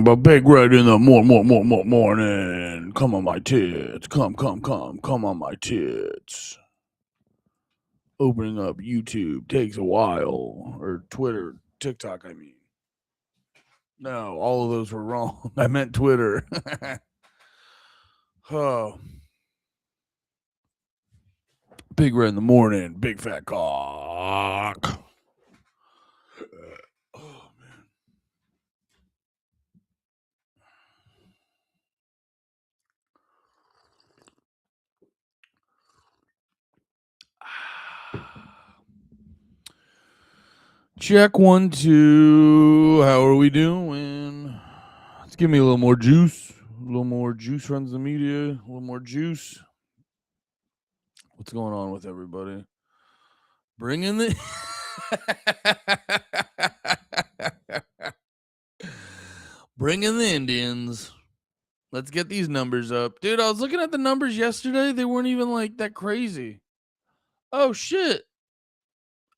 But big red in the morning. Come on my tits. Come on my tits. Opening up YouTube takes a while. Or Twitter, TikTok, I mean. No, all of those were wrong. I meant Twitter. Oh. Big red in the morning. Big fat cock. Oh, man. Check 1, 2. How are we doing? Let's give me a little more juice. A little more juice runs the media. A little more juice. What's going on with everybody? Bring in the. Bring in the Indians. Let's get these numbers up. Dude, I was looking at the numbers yesterday. They weren't even like that crazy. Oh, shit.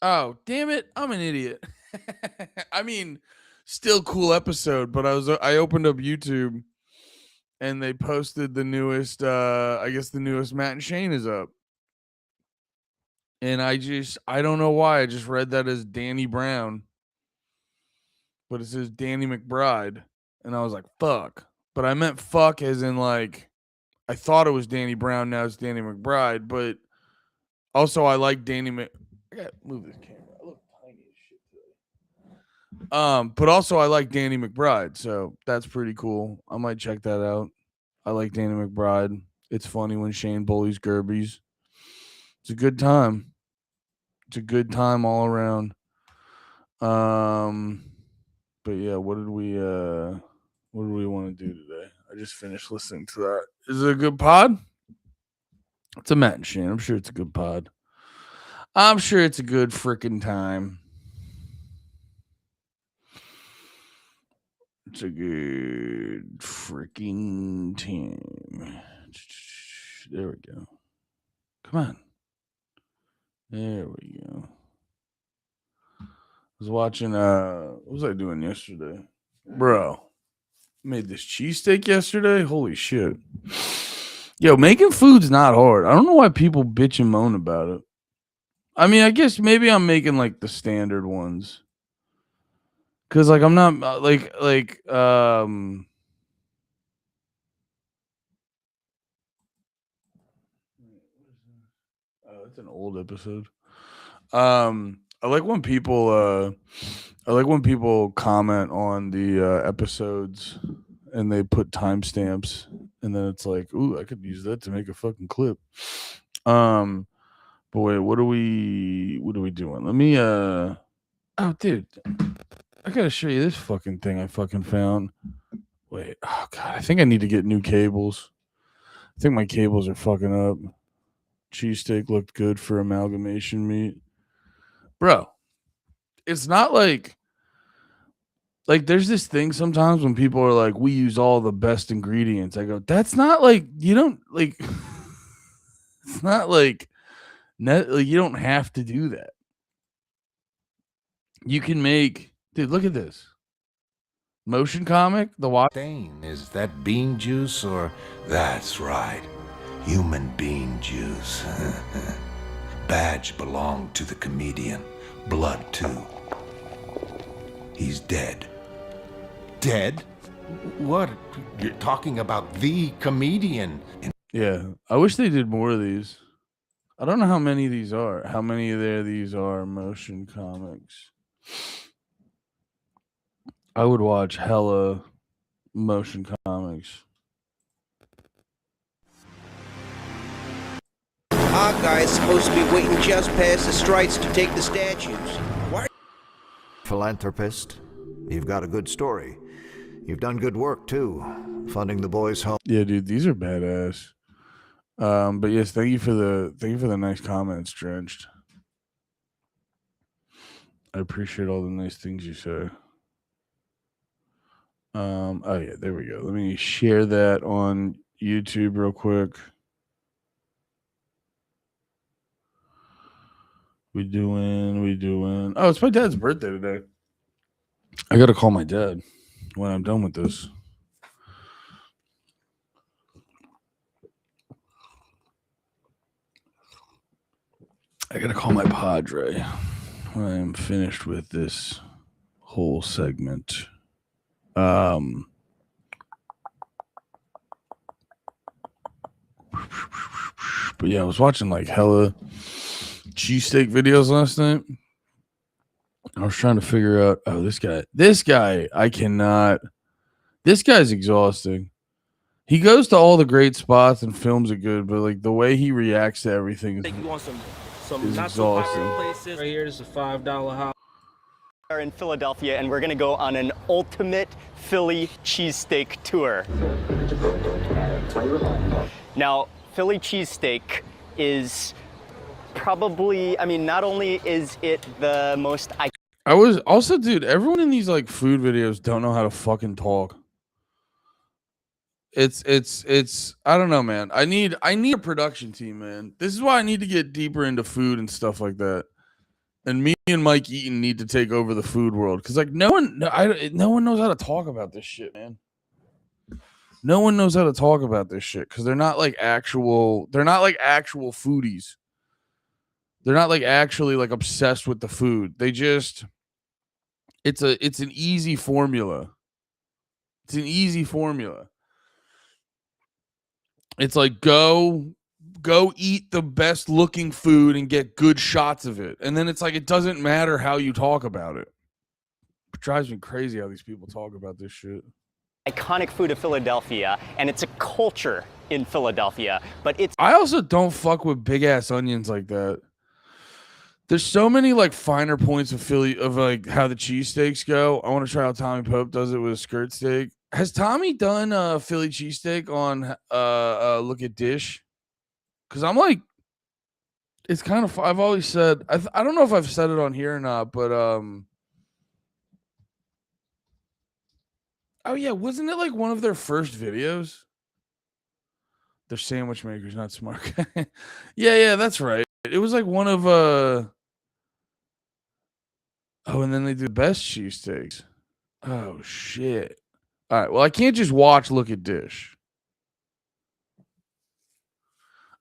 Oh, damn it. I'm an idiot. I mean, still cool episode, but I opened up YouTube and they posted the newest I guess the newest Matt and Shane is up. And I don't know why. I just read that as Danny Brown. But it says Danny McBride. And I was like, fuck. But I meant fuck as in like I thought it was Danny Brown, now it's Danny McBride, but also I like Danny I gotta move this camera. I look tiny as shit today. But also I like Danny McBride, so that's pretty cool. I might check that out. I like Danny McBride. It's funny when Shane bullies Gerbies. It's a good time. It's a good time all around. But yeah, what did we want to do today? I just finished listening to that. Is it a good pod? It's a Matt and Shane. I'm sure it's a good pod. I'm sure it's a good freaking time. It's a good freaking time. There we go. Come on. There we go. I was watching what was I doing yesterday? Bro. Made this cheesesteak yesterday. Holy shit. Yo, making food's not hard. I don't know why people bitch and moan about it. I mean, I guess maybe I'm making like the standard ones. Cause like I'm not it's an old episode. I like when people comment on the episodes and they put timestamps and then it's like, ooh, I could use that to make a fucking clip. But wait, what are we doing? Let me oh dude, I gotta show you this fucking thing I fucking found. Wait, oh god, I think I need to get new cables. I think my cables are fucking up. Cheesesteak looked good for amalgamation meat. Bro, it's not like there's this thing sometimes when people are like, we use all the best ingredients. I go, that's not like, you don't like, it's not like, you don't have to do that. You can make, dude, look at this. Motion comic, the watch. Is that bean juice or? That's right. Human bean juice. Badge belonged to the comedian. Blood, too. He's dead. Dead? What? You're talking about the comedian. Yeah, I wish they did more of these. I don't know how many of these are. How many of these are motion comics? I would watch hella motion comics. Our guy's supposed to be waiting just past the stripes to take the statues. Why? Philanthropist, you've got a good story. You've done good work too, funding the boys' home. Yeah, dude, these are badass. But yes, thank you for the nice comments, Drenched. I appreciate all the nice things you say. Oh yeah, there we go. Let me share that on YouTube real quick. We doing. Oh, it's my dad's birthday today. I gotta call my dad. when I'm done with this. I gotta call my padre when I'm finished with this whole segment. But yeah, I was watching like hella cheesesteak videos last night. I was trying to figure out, this guy, I cannot. This guy's exhausting. He goes to all the great spots and films it good, but like the way he reacts to everything is, You want some is not so popular exhausting. places. Right here, this is a $5 house. We're in Philadelphia, and we're going to go on an ultimate Philly cheesesteak tour. Now, Philly cheesesteak is probably, I mean, not only is it the most iconic. I was also, dude, everyone in these like food videos don't know how to fucking talk. It's I don't know, man. I need a production team, man. This is why I need to get deeper into food and stuff like that. And me and Mike Eaton need to take over the food world because like no one knows how to talk about this shit, man. No one knows how to talk about this shit because they're not like actual foodies. They're not like actually like obsessed with the food. They just it's an easy formula. It's an easy formula. It's like go eat the best looking food and get good shots of it. And then it's like it doesn't matter how you talk about it. It drives me crazy how these people talk about this shit. Iconic food of Philadelphia, and it's a culture in Philadelphia, but it's I also don't fuck with big ass onions like that. There's so many like finer points of Philly of like how the cheesesteaks go. I want to try how Tommy Pope does it with a skirt steak. Has Tommy done Philly cheesesteak on Look at Dish? Because I'm like, it's kind of. I've always said I don't know if I've said it on here or not, but oh yeah, wasn't it like one of their first videos? They're sandwich makers, not smart. yeah, that's right. It was like one of oh, and then they do the best cheesesteaks. Oh shit. All right. Well, I can't just watch Look at Dish.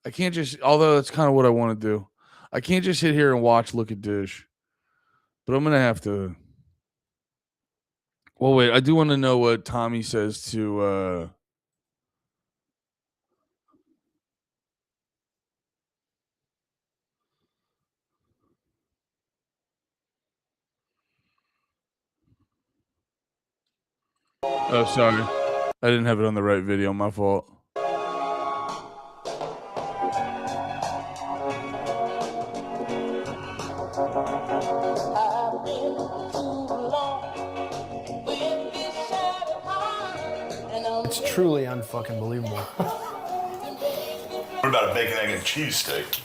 I can't just, although that's kind of what I want to do. I can't just sit here and watch Look at Dish. But I'm going to have to. Well, wait. I do want to know what Tommy says to. Oh, sorry. I didn't have it on the right video. My fault. It's truly unfucking believable. What about a bacon, egg, and cheesesteak?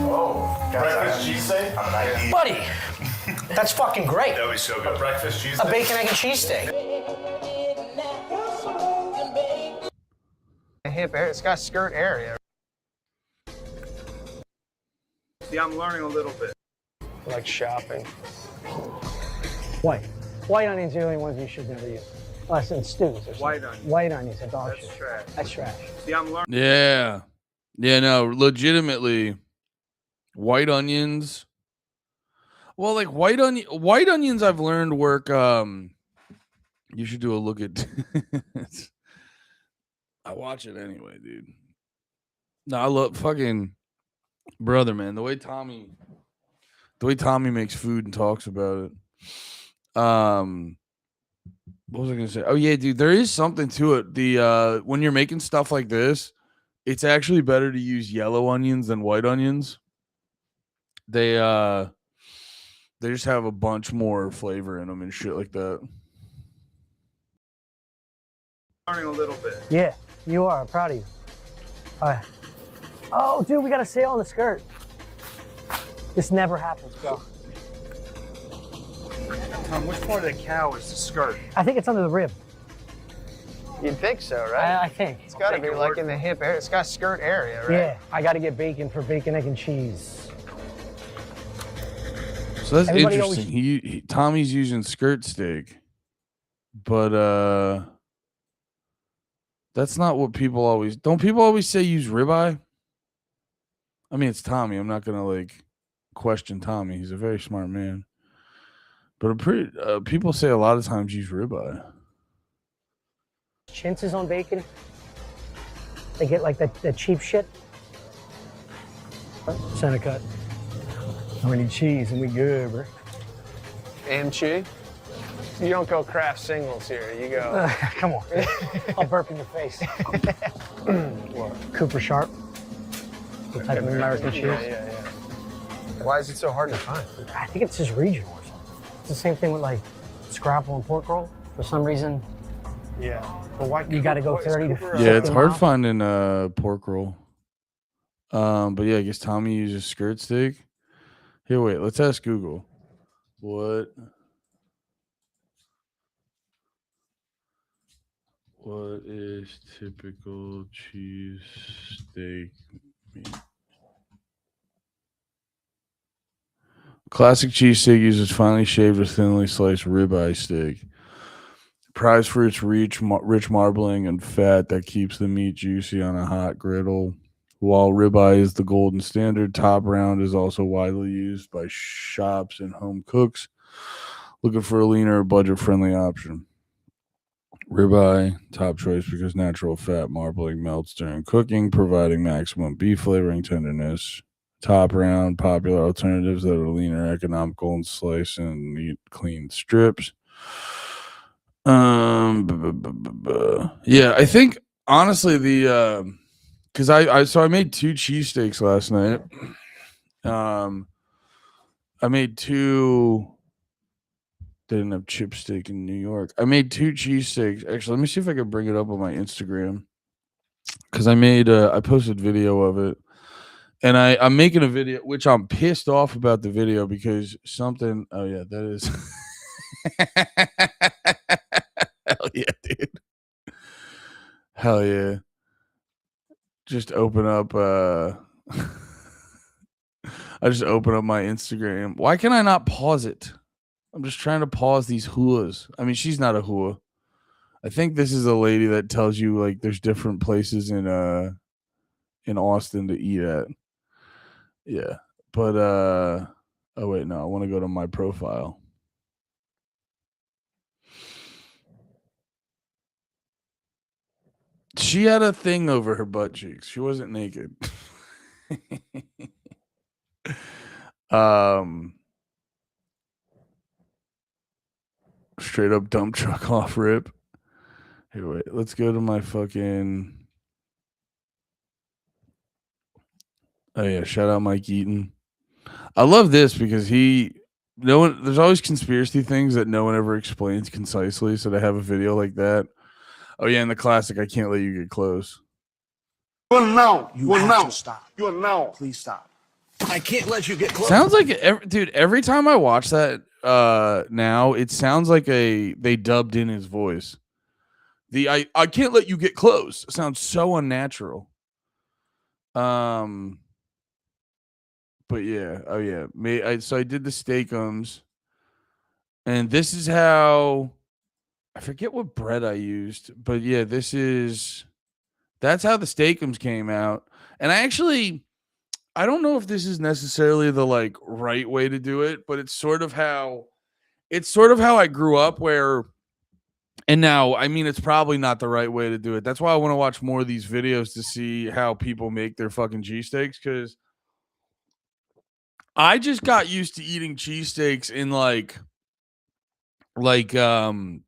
Oh, breakfast cheesesteak? Buddy, that's fucking great. That would be so good. A breakfast cheesesteak? A bacon, egg, and cheesesteak. Hip area. It's got skirt area. See, I'm learning a little bit. Like shopping. White. White onions are the only ones you should never use. Unless in stews or something. White onions. White onions are dog shit. That's trash. That's trash. See, I'm learning. Yeah. Yeah, no, legitimately. White onions. Well, like white onions I've learned work. You should do a look at. I watch it anyway, dude. No, I love fucking brother, man. The way Tommy makes food and talks about it. What was I gonna say? Oh yeah, dude, there is something to it. The when you're making stuff like this, it's actually better to use yellow onions than white onions. They just have a bunch more flavor in them and shit like that. Learning a little bit. Yeah, you are. I'm proud of you. All right. Oh, dude, we got a sale on the skirt. This never happens, bro. Tom, which part of the cow is the skirt? I think it's under the rib. You'd think so, right? I think. It's got to be like in the hip area. It's got skirt area, right? Yeah, I got to get bacon for bacon, egg, and cheese. So that's Everybody interesting. Tommy's using skirt steak. But that's not what people always don't people always say use ribeye? I mean, it's Tommy. I'm not gonna like question Tommy. He's a very smart man. But I'm pretty people say a lot of times use ribeye. Chintzes on bacon. They get like that cheap shit. Center cut. We need cheese and we good, bro. AMG? You don't go craft singles here. You go. Come on. I'll burp in your face. Cooper Sharp. The type of American cheese. Yeah. Why is it so hard to find? I think it's just regional or something. It's the same thing with like scrapple and pork roll. For some reason, Yeah. But why you got to go 30 to 50 Yeah, it's hard miles. finding pork roll. But yeah, I guess Tommy uses skirt steak. Here, wait, let's ask Google. What is typical cheese steak meat? Classic cheesesteak uses finely shaved or thinly sliced ribeye steak. Prized for its rich marbling and fat that keeps the meat juicy on a hot griddle. While ribeye is the golden standard, top round is also widely used by shops and home cooks looking for a leaner, budget-friendly option. Ribeye, top choice because natural fat marbling melts during cooking, providing maximum beef flavoring tenderness. Top round, popular alternatives that are leaner, economical, and slice and neat, clean strips. Yeah, I think honestly because I made 2 cheesesteaks last night. I made 2. They didn't have chipsteak in New York. I made 2 cheesesteaks. Actually, let me see if I can bring it up on my Instagram because I posted video of it, and I'm making a video which I'm pissed off about the video because something. Oh yeah, that is. Hell yeah, dude. Hell yeah. Just open up I just open up my Instagram. Why can I not pause it? I'm just trying to pause these huas. I mean, she's not a hua. I think this is a lady that tells you like there's different places in Austin to eat at. Yeah. But oh wait, no, I want to go to my profile. She had a thing over her butt cheeks. She wasn't naked. Straight up dump truck off rip. Here, wait. Let's go to my fucking. Oh yeah, shout out Mike Eaton. I love this because there's always conspiracy things that no one ever explains concisely. So to have a video like that. Oh yeah, and the classic, I can't let you get close. You have to stop. You now. Please stop. I can't let you get close. Sounds like dude, every time I watch that now, it sounds like they dubbed in his voice. I can't let you get close sounds so unnatural. But yeah, oh yeah. So I did the steakums, and this is how I forget what bread I used, but yeah, that's how the steakums came out. And I don't know if this is necessarily the like right way to do it, but it's sort of how I grew up and now, I mean, it's probably not the right way to do it. That's why I want to watch more of these videos to see how people make their fucking cheesesteaks, because I just got used to eating cheesesteaks in like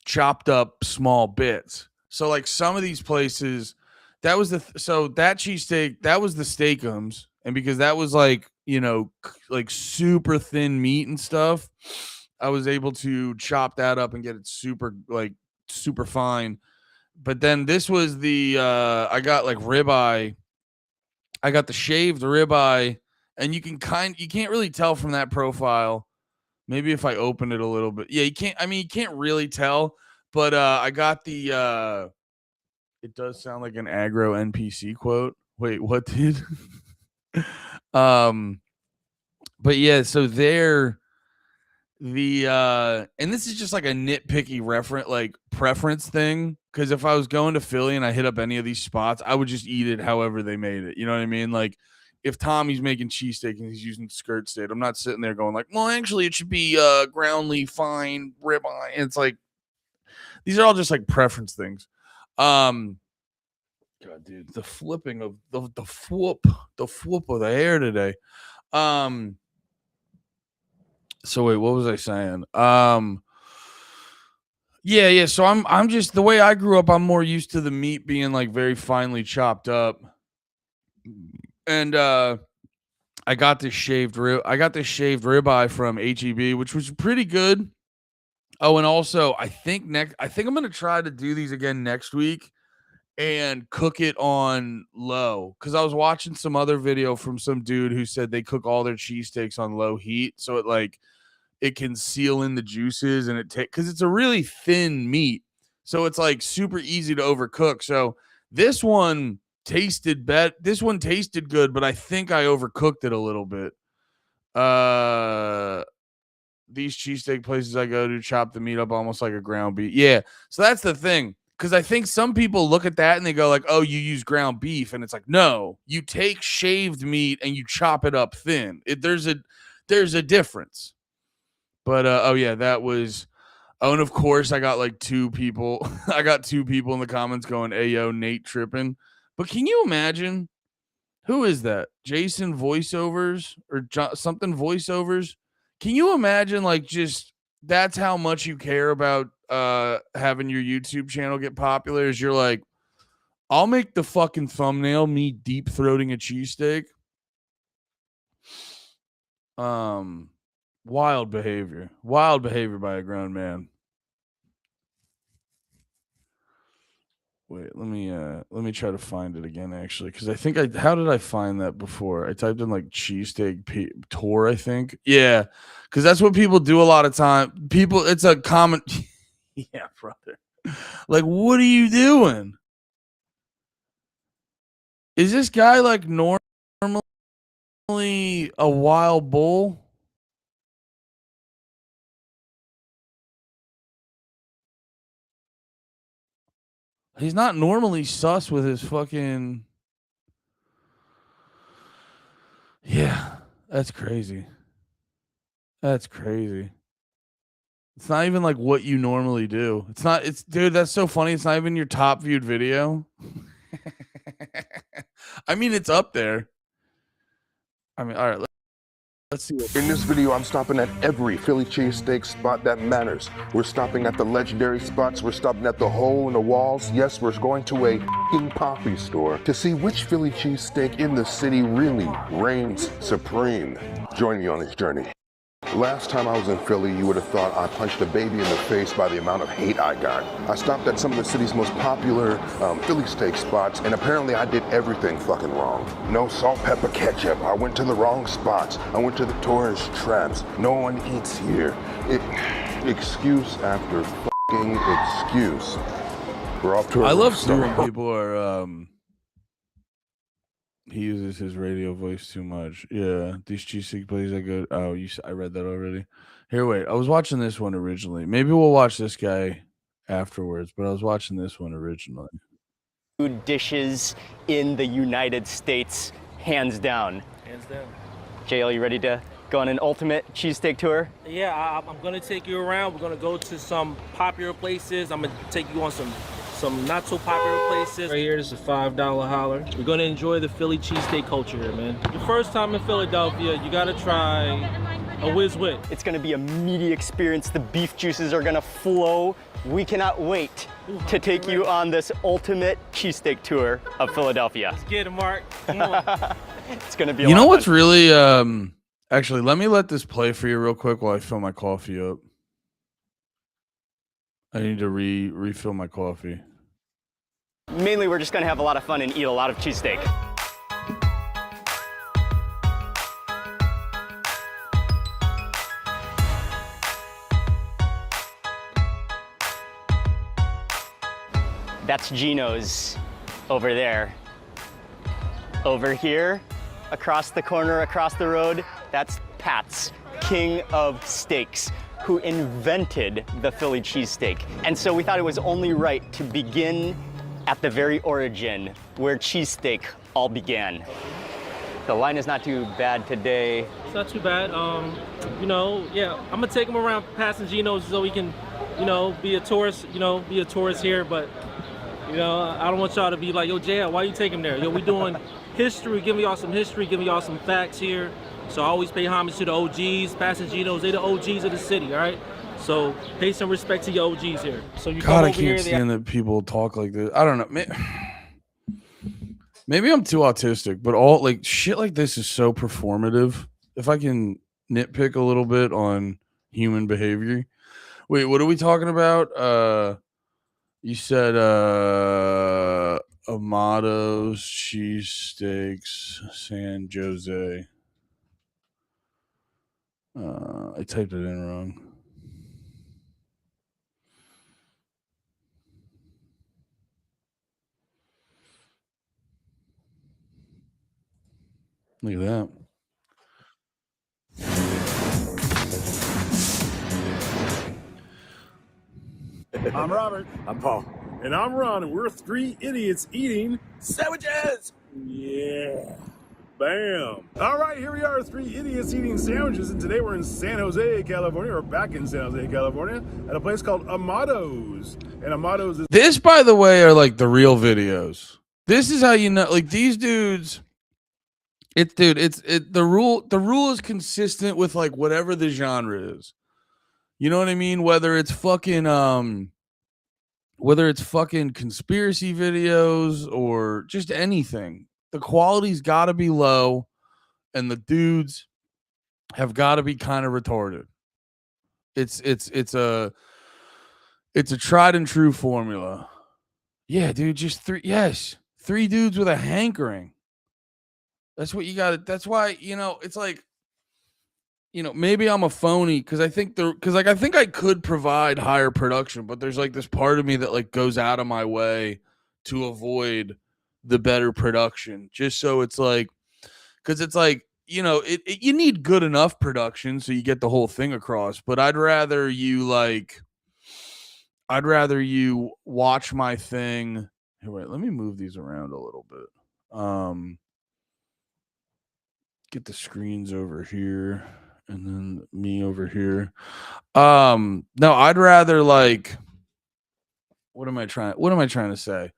chopped up small bits. So like some of these places, that was that cheesesteak, that was the steakums, and because that was like, like super thin meat and stuff, I was able to chop that up and get it super fine. But then this was the I got like ribeye. I got the shaved ribeye, and you can't really tell from that profile. Maybe if I open it a little bit. Yeah, you can't really tell, but I got the it does sound like an aggro NPC quote. Wait, what did? But yeah, so and this is just like a nitpicky reference, like preference thing. Because if I was going to Philly and I hit up any of these spots, I would just eat it however they made it. You know what I mean? Like if Tommy's making cheesesteak and he's using skirt steak, I'm not sitting there going like, well, actually it should be groundly fine ribeye. And it's like, these are all just like preference things. God, dude, the flipping of the whoop of the hair today. So wait, what was I saying? Yeah. So I'm just the way I grew up. I'm more used to the meat being like very finely chopped up, and I got this shaved ribeye from HEB, which was pretty good. Oh, and also I think I'm gonna try to do these again next week and cook it on low, because I was watching some other video from some dude who said they cook all their cheesesteaks on low heat, so it can seal in the juices and because it's a really thin meat, so it's like super easy to overcook. So this one tasted good, but I think I overcooked it a little bit. These cheesesteak places I go to chop the meat up almost like a ground beef. Yeah, so that's the thing, because I think some people look at that and they go like, oh, you use ground beef, and it's like, no, you take shaved meat and you chop it up thin. There's a difference. But that was. Oh, and of course I got like two people. I got two people in the comments going, "Ayo, Nate tripping." But can you imagine? Who is that? Jason voiceovers or something voiceovers? Can you imagine like just that's how much you care about having your YouTube channel get popular? Is you're like, I'll make the fucking thumbnail me deep throating a cheesesteak. Wild behavior by a grown man. Wait, let me try to find it again, actually, because I think how did I find that before? I typed in like cheesesteak tour, I think. Yeah, because that's what people do a lot of time. It's a common. Yeah, brother. Like, what are you doing? Is this guy like normally a wild bull? He's not normally sus with his fucking. Yeah, that's crazy. That's crazy. It's not even like what you normally do. Dude, that's so funny. It's not even your top viewed video. I mean, it's up there. I mean, all right, let's see. In this video, I'm stopping at every Philly cheesesteak spot that matters. We're stopping at the legendary spots. We're stopping at the hole in the walls. Yes, we're going to a f***ing poppy store to see which Philly cheesesteak in the city really reigns supreme. Join me on this journey. Last time I was in Philly, you would have thought I punched a baby in the face by the amount of hate I got. I stopped at some of the city's most popular Philly steak spots, and apparently I did everything fucking wrong. No salt, pepper, ketchup. I went to the wrong spots. I went to the tourist traps. No one eats here. Excuse after fucking excuse. We're off to a I love start. when people are he uses his radio voice too much. Yeah, these cheesesteak plays are good. Oh, I read that already. Here, wait. I was watching this one originally. Maybe we'll watch this guy afterwards, but I was watching this one originally. Food dishes in the United States, hands down. Hands down. JL, you ready to go on an ultimate cheesesteak tour? Yeah, I'm gonna take you around. We're gonna go to some popular places. I'm gonna take you on some not so popular places. Right here, this is a $5 holler. We're gonna enjoy the Philly cheesesteak culture here, man. Your first time in Philadelphia, you gotta try a Whiz Wit. It's gonna be a meaty experience. The beef juices are gonna flow. We cannot wait to take you on this ultimate cheesesteak tour of Philadelphia. Let's get it, Mark. Come on. It's gonna be a You know lot what's fun. really actually, let me let this play for you real quick while I fill my coffee up. I need to refill my coffee. Mainly, we're just gonna have a lot of fun and eat a lot of cheesesteak. That's Gino's over there. Over here, across the corner, across the road, that's Pat's, king of steaks. who invented the Philly cheesesteak. And so we thought it was only right to begin at the very origin, where cheesesteak all began. The line is not too bad today. It's not too bad. You know, yeah, I'm gonna take him around Passangino's so he can, you know, be a tourist. You know, be a tourist here. But you know, I don't want y'all to be like, yo, Jay, why you take him there? Yo, we doing history, giving y'all some history, giving y'all some facts here. So I always pay homage to the OGs, Passangino's. They the OGs of the city, all right? So pay some respect to your OGs here. So you God, come I over can't here. stand that people talk like this. I don't know. Maybe I'm too autistic, but all like shit like this is so performative. If I can nitpick a little bit on human behavior. Wait, what are we talking about? You said Amato's cheesesteaks, San Jose. I typed it in wrong. Look at that. I'm Robert. I'm Paul. And I'm Ron, and we're three idiots eating Sandwiches! Yeah. Bam. All right, here we are, three idiots eating sandwiches, and today we're in San Jose, California, or back in San Jose, California, at a place called Amato's. And Amato's is... This, by the way, are like the real videos. This is how you know, like these dudes. The rule is consistent with like whatever the genre is. You know what I mean? Whether it's fucking conspiracy videos or just anything. The quality's got to be low, and the dudes have got to be kind of retarded. It's a tried and true formula. Yeah, dude, just three dudes with a hankering. That's what you got. That's why, you know, it's like, you know, maybe I'm a phony because I think I could provide higher production, but there's like this part of me that like goes out of my way to avoid the better production, just so it's like, because it's like, you know, you need good enough production so you get the whole thing across. But I'd rather you watch my thing. Here, wait, let me move these around a little bit. Get the screens over here and then me over here. No, I'd rather like, what am I trying to say?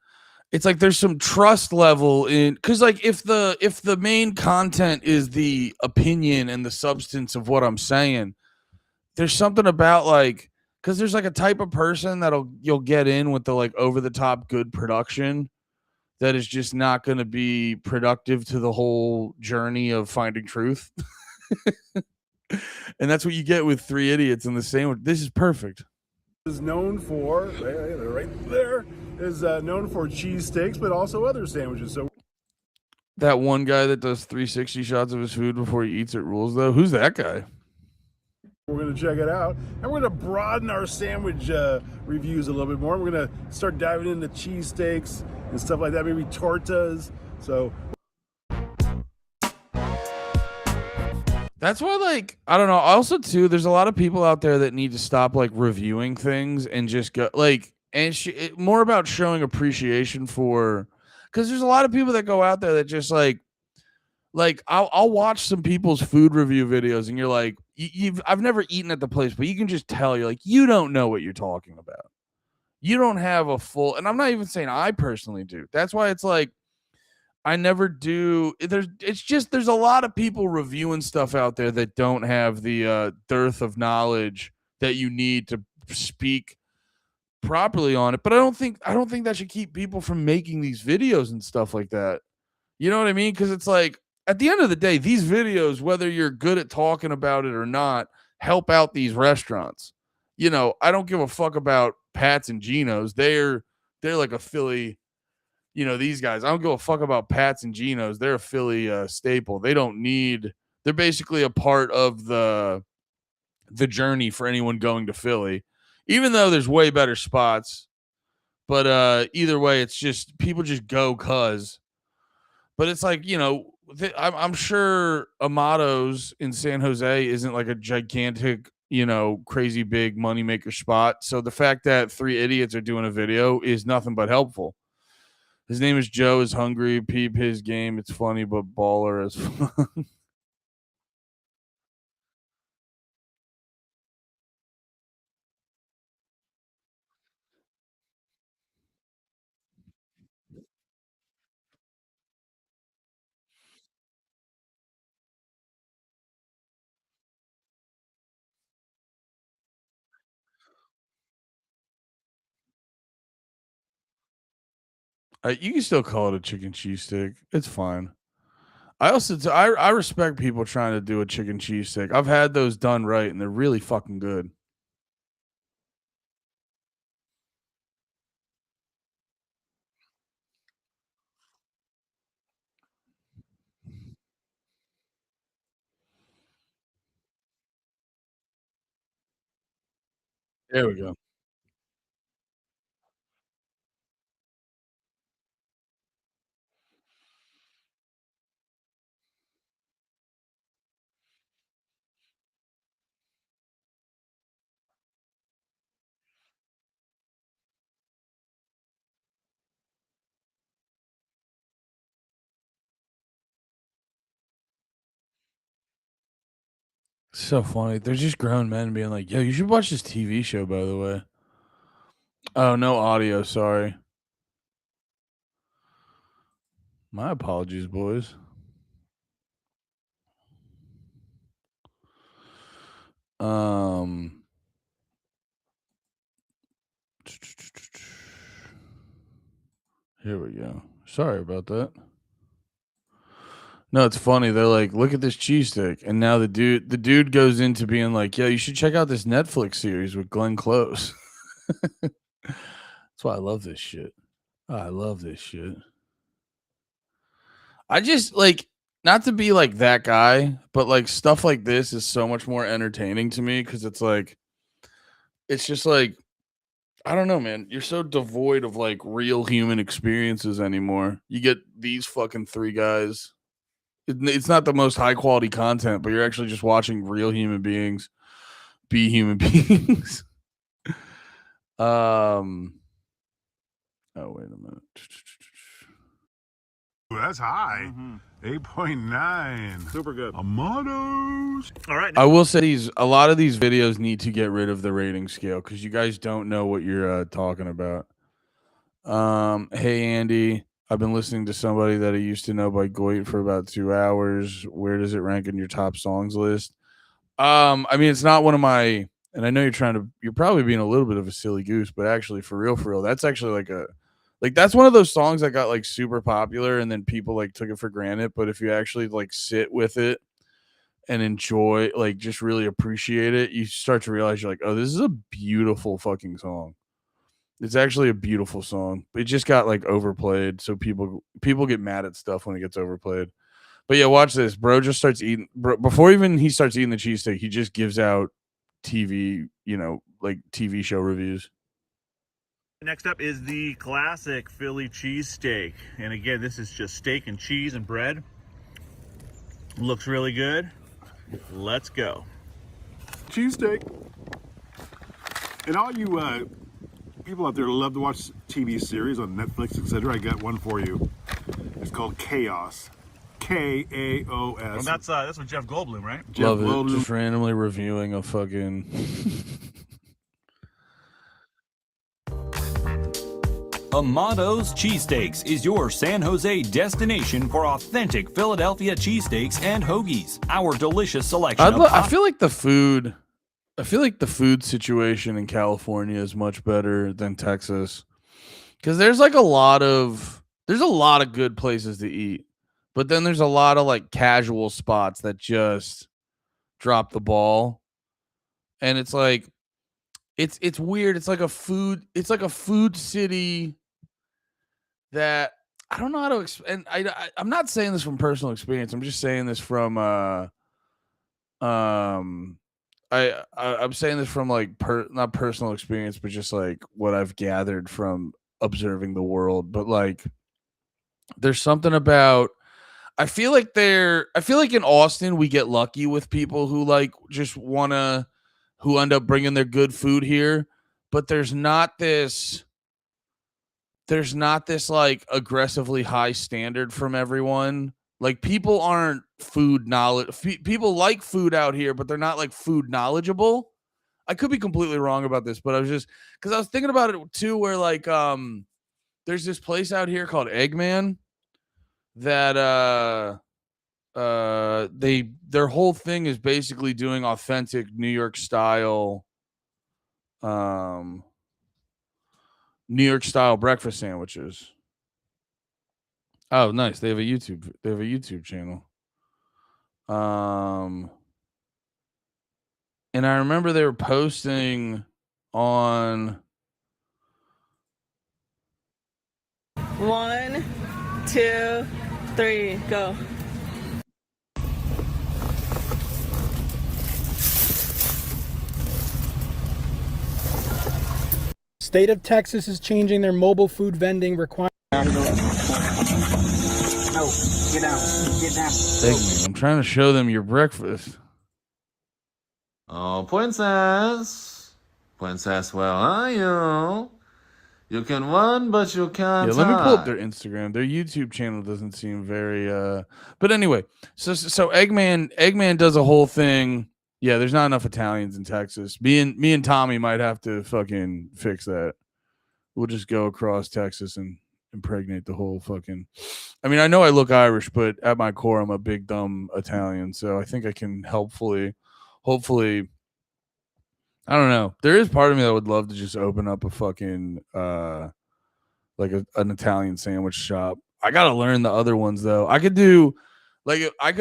It's like there's some trust level in, because like if the main content is the opinion and the substance of what I'm saying, there's something about like, because there's like a type of person you'll get in with the like over the top good production that is just not going to be productive to the whole journey of finding truth. And that's what you get with three idiots in the sandwich. This is perfect. Is known for, right there, is known for cheesesteaks, but also other sandwiches. So that one guy that does 360 shots of his food before he eats it rules, though. Who's that guy? we're going to check it out, and we're going to broaden our sandwich reviews a little bit more. We're going to start diving into cheesesteaks and stuff like that, maybe tortas. So that's why, like, I don't know. Also, too, there's a lot of people out there that need to stop, like, reviewing things and just go, like, and more about showing appreciation for, because there's a lot of people that go out there that just, like I'll watch some people's food review videos, and you're like, I've never eaten at the place, but you can just tell, you're like, you don't know what you're talking about. You don't have a full, and I'm not even saying I personally do. That's why it's like, I never do. There's a lot of people reviewing stuff out there that don't have the dearth of knowledge that you need to speak properly on it. But I don't think that should keep people from making these videos and stuff like that. You know what I mean? Because it's like, at the end of the day, these videos, whether you're good at talking about it or not, help out these restaurants. You know, I don't give a fuck about Pat's and Gino's. They're like a Philly. You know, these guys, I don't give a fuck about Pat's and Gino's. They're a Philly staple. They're basically a part of the journey for anyone going to Philly, even though there's way better spots. But either way, it's just people just go cuz. But it's like, you know, I'm sure Amato's in San Jose isn't like a gigantic crazy big moneymaker spot. So the fact that three idiots are doing a video is nothing but helpful. His name is Joe is Hungry. Peep his game. It's funny, but baller as fuck. You can still call it a chicken cheesesteak. It's fine. I respect people trying to do a chicken cheesesteak. I've had those done right, and they're really fucking good. There we go. So funny. They're just grown men being like, "Yo, you should watch this TV show." By the way. Oh, no audio. Sorry. My apologies, boys. Um. Here we go. Sorry about that. No, it's funny. They're like, "Look at this cheesesteak," and now the dude goes into being like, "Yeah, you should check out this Netflix series with Glenn Close." That's why I love this shit. I love this shit. I just like not to be like that guy, but like stuff like this is so much more entertaining to me because it's just like I don't know, man. You're so devoid of like real human experiences anymore. You get these fucking three guys. It's not the most high quality content, but you're actually just watching real human beings be human beings. um. Oh wait a minute. Ooh, that's high. 8.9. Super good. Amados. All right. I will say a lot of these videos need to get rid of the rating scale because you guys don't know what you're talking about. Hey Andy, I've been listening to Somebody That I Used to Know by Goit for about 2 hours. Where does it rank in your top songs list? I mean, it's not one of my, and I know you're probably being a little bit of a silly goose, but actually, for real, that's actually that's one of those songs that got like super popular and then people like took it for granted. But if you actually like sit with it and enjoy, like just really appreciate it, you start to realize you're like, oh, this is a beautiful fucking song. It's actually a beautiful song. It just got like overplayed, so people get mad at stuff when it gets overplayed. But yeah, watch this. Bro just starts eating before even he starts eating the cheesesteak, he just gives out TV, like TV show reviews. Next up is the classic Philly cheesesteak. And again, this is just steak and cheese and bread. Looks really good. Let's go. Cheesesteak. And all you people out there who love to watch TV series on Netflix, etc., I got one for you. It's called Chaos. Kaos. Well, that's with Jeff Goldblum, right? Love it. Just randomly reviewing a fucking. Amado's Cheesesteaks is your San Jose destination for authentic Philadelphia cheesesteaks and hoagies. Our delicious selection I feel like the food situation in California is much better than Texas because there's a lot of good places to eat, but then there's a lot of like casual spots that just drop the ball, and it's like it's weird. It's like a food city that I don't know how to explain. I'm not saying this from personal experience. I'm just saying this from I'm saying this from like not personal experience, but just like what I've gathered from observing the world. But like, there's something about. I feel like in Austin we get lucky with people who like just wanna who end up bringing their good food here, but there's not this like aggressively high standard from everyone. Like people aren't food knowledge. People like food out here, but they're not like food knowledgeable. I could be completely wrong about this, but I was just because I was thinking about it too, where like there's this place out here called Eggman that their whole thing is basically doing authentic New York style breakfast sandwiches. Oh, nice. They have a YouTube channel. And I remember they were posting on 1, 2, 3, go. State of Texas is changing their mobile food vending requirements. No, get down. Get down. Eggman. I'm trying to show them your breakfast. Oh, princess. Princess, where are you? You can run, but you can't. Yeah, let me pull up their Instagram. Their YouTube channel doesn't seem very but anyway, so Eggman does a whole thing. Yeah, there's not enough Italians in Texas. Me and Tommy might have to fucking fix that. We'll just go across Texas and impregnate the whole fucking. I mean, I know I look Irish, but at my core, I'm a big dumb Italian. So I think I can hopefully, I don't know. There is part of me that would love to just open up a fucking like an Italian sandwich shop. I gotta learn the other ones though. I could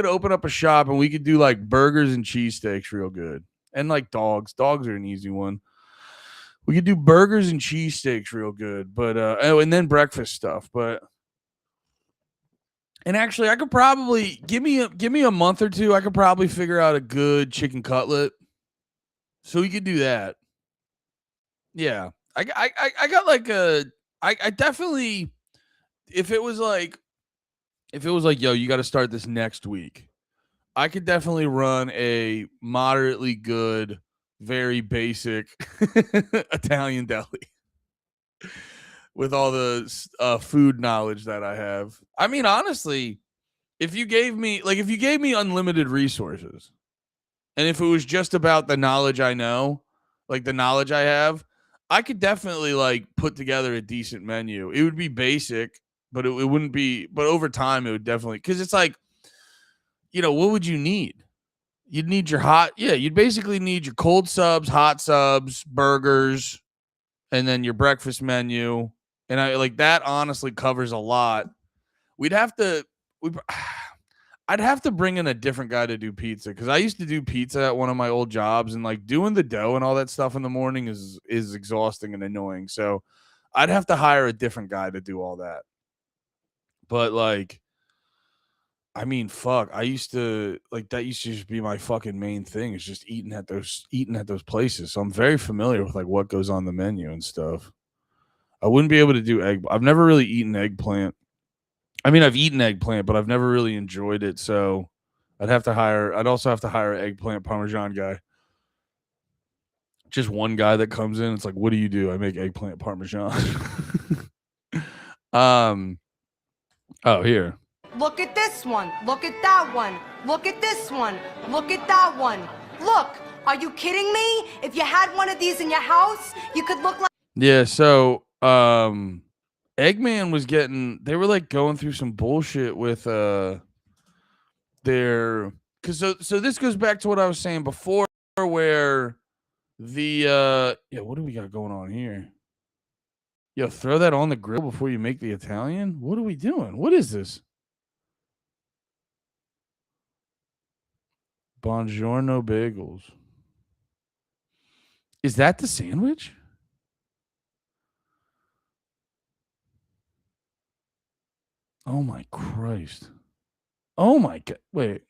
open up a shop and we could do like burgers and cheesesteaks real good, and like dogs. Dogs are an easy one. We could do burgers and cheesesteaks real good, but and then breakfast stuff. But and actually, I could probably give me a month or two. I could probably figure out a good chicken cutlet, so we could do that. Yeah, I got like I definitely if it was like yo, you got to start this next week. I could definitely run a moderately good, very basic Italian deli with all the food knowledge that I have. I mean, honestly, if you gave me unlimited resources, and if it was just about the knowledge I know, like the knowledge I have, I could definitely like put together a decent menu. It would be basic, but it wouldn't be. But over time, it would definitely, because it's like, what would you need? You'd need you'd basically need your cold subs, hot subs, burgers, and then your breakfast menu. And I like that honestly covers a lot. I'd have to bring in a different guy to do pizza, because I used to do pizza at one of my old jobs, and like doing the dough and all that stuff in the morning is exhausting and annoying. So I'd have to hire a different guy to do all that. But like, I mean, fuck, I used to like that used to just be my fucking main thing, is just eating at those places. So I'm very familiar with like what goes on the menu and stuff. I wouldn't be able to do I've never really eaten eggplant. I mean, I've eaten eggplant, but I've never really enjoyed it. So I'd also have to hire an eggplant Parmesan guy. Just one guy that comes in. It's like, what do you do? I make eggplant Parmesan. Oh, here. Look at this one. Look at that one. Look at this one. Look at that one. Look, are you kidding me? If you had one of these in your house, you could look like. Yeah, so Eggman was they were like going through some bullshit with their, because so this goes back to what I was saying before, where the what do we got going on here? Yo, throw that on the grill before you make the Italian? What are we doing? What is this? Buongiorno bagels. Is that the sandwich? Oh my Christ. Oh my God. Wait.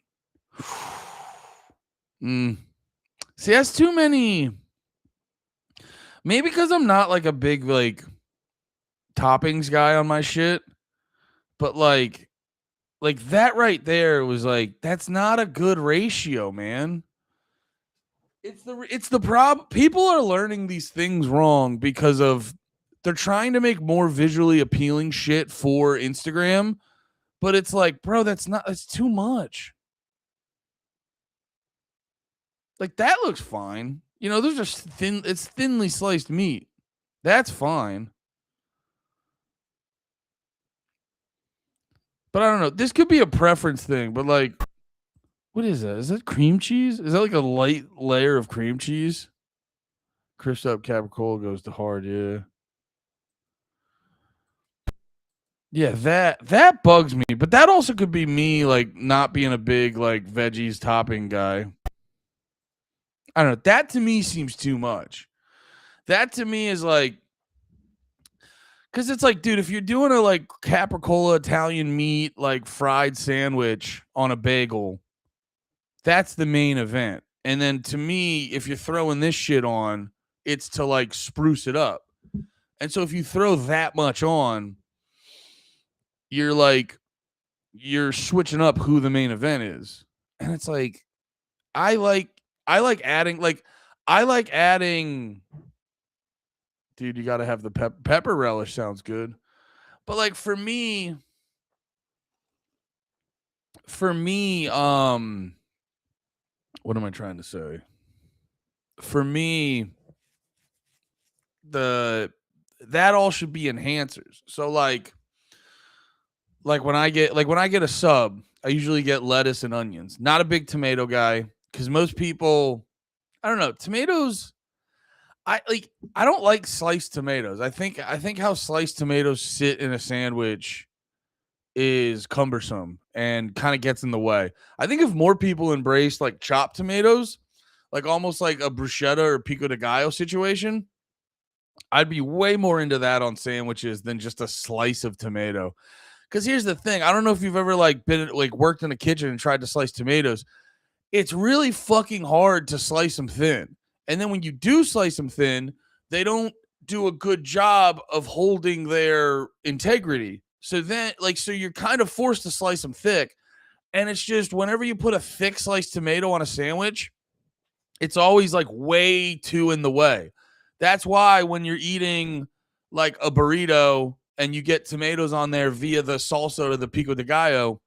See, that's too many. Maybe because I'm not like a big like toppings guy on my shit. But like that right there was like, that's not a good ratio, man. It's the problem. People are learning these things wrong because of they're trying to make more visually appealing shit for Instagram, but it's like, bro, that's too much. Like that looks fine. Those are it's thinly sliced meat. That's fine. But I don't know. This could be a preference thing, but like, what is that? Is that cream cheese? Is that like a light layer of cream cheese? Crisped up capicola goes to hard, yeah. Yeah, that bugs me, but that also could be me like not being a big like veggies topping guy. I don't know. That to me seems too much. That to me is like because it's like, dude, if you're doing a like capicola Italian meat like fried sandwich on a bagel, that's the main event. And then to me, if you're throwing this shit on, it's to like spruce it up. And so if you throw that much on, you're switching up who the main event is. And it's like I like adding dude, you got to have the pepper relish sounds good. But like for me what am I trying to say? For me that all should be enhancers. So like when I get a sub, I usually get lettuce and onions. Not a big tomato guy cuz most people I don't know, tomatoes I don't like sliced tomatoes. I think how sliced tomatoes sit in a sandwich is cumbersome and kind of gets in the way. I think if more people embrace like chopped tomatoes, like almost like a bruschetta or pico de gallo situation, I'd be way more into that on sandwiches than just a slice of tomato. Because here's the thing, I don't know if you've ever like been like worked in a kitchen and tried to slice tomatoes. It's really fucking hard to slice them thin. And then when you do slice them thin, they don't do a good job of holding their integrity. So then, so you're kind of forced to slice them thick. And it's just whenever you put a thick sliced tomato on a sandwich, it's always like way too in the way. That's why when you're eating like a burrito and you get tomatoes on there via the salsa or the pico de gallo,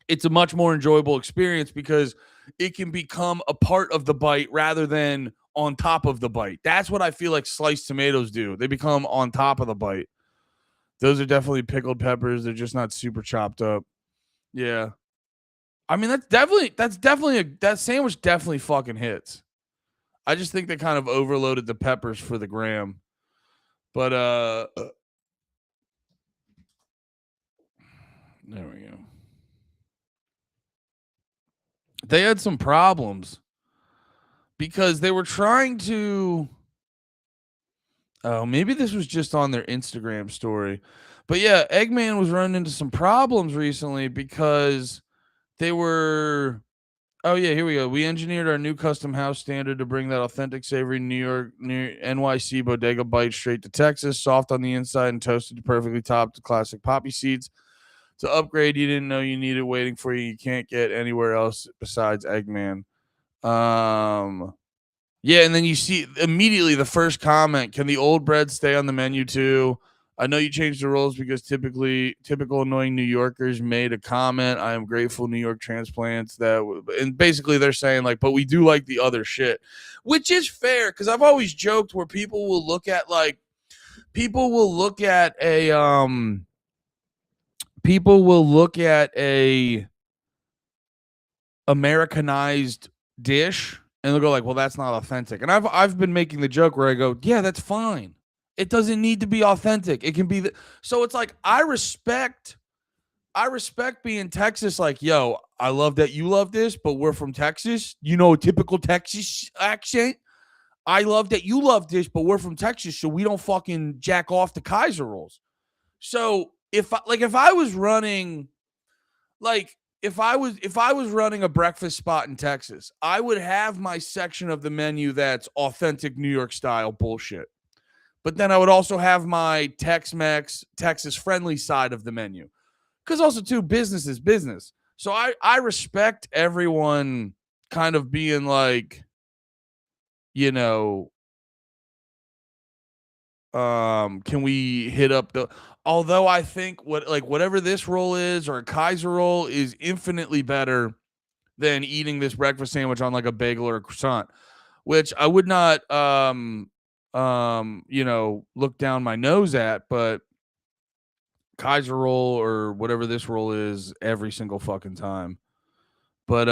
it's a much more enjoyable experience because it can become a part of the bite rather than on top of the bite. That's what I feel like sliced tomatoes do. They become on top of the bite. Those are definitely pickled peppers. They're just not super chopped up. Yeah. I mean, that sandwich definitely fucking hits. I just think they kind of overloaded the peppers for the gram. But there we go. They had some problems because they were trying to maybe this was just on their Instagram story. But yeah, Eggman was running into some problems recently because they were oh yeah, here we go. We engineered our new custom house standard to bring that authentic savory New York NYC bodega bite straight to Texas, soft on the inside and toasted to perfectly topped classic poppy seeds. To upgrade you didn't know you needed waiting for you. You can't get anywhere else besides Eggman. Yeah, and then you see immediately the first comment, can the old bread stay on the menu too? I know you changed the rules because typical annoying New Yorkers made a comment. I am grateful New York transplants and basically they're saying like, but we do like the other shit, which is fair because I've always joked where people will look at a Americanized dish and they'll go like, well, that's not authentic. And I've been making the joke where I go, yeah, that's fine. It doesn't need to be authentic. It can be so it's like I respect being Texas, like, yo, I love that you love this, but we're from Texas. Typical Texas accent. I love that you love this, but we're from Texas, so we don't fucking jack off the Kaiser rolls. So if I was running a breakfast spot in Texas, I would have my section of the menu that's authentic New York style bullshit. But then I would also have my Tex-Mex, Texas-friendly side of the menu. Because also, too, business is business. So I respect everyone kind of being like, you know, can we hit up the, although I think whatever this roll is or a Kaiser roll is infinitely better than eating this breakfast sandwich on like a bagel or a croissant, which I would not look down my nose at, but Kaiser roll or whatever this roll is every single fucking time. But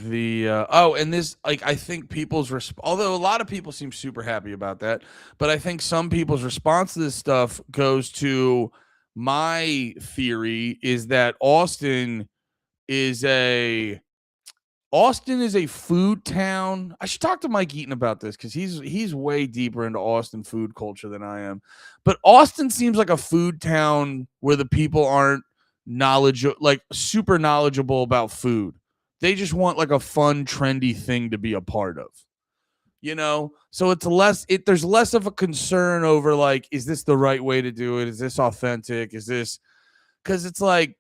and this, like, I think although a lot of people seem super happy about that, but I think some people's response to this stuff goes to my theory is that Austin is a food town. I should talk to Mike Eaton about this because he's way deeper into Austin food culture than I am. But Austin seems like a food town where the people aren't super knowledgeable about food. They just want like a fun, trendy thing to be a part of. So there's less of a concern over like, is this the right way to do it? Is this authentic? Is this, because it's like,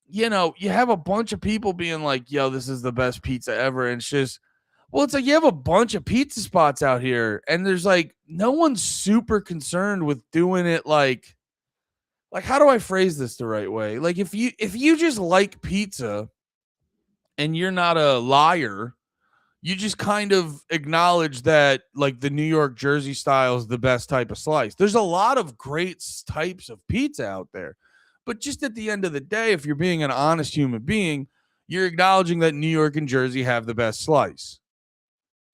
you have a bunch of people being like, yo, this is the best pizza ever. And it's just, well, it's like you have a bunch of pizza spots out here and there's like, no one's super concerned with doing it. Like, how do I phrase this the right way? Like if you just like pizza and you're not a liar, you just kind of acknowledge that like the New York Jersey style is the best type of slice. There's a lot of great types of pizza out there. But just at the end of the day, if you're being an honest human being, you're acknowledging that New York and Jersey have the best slice.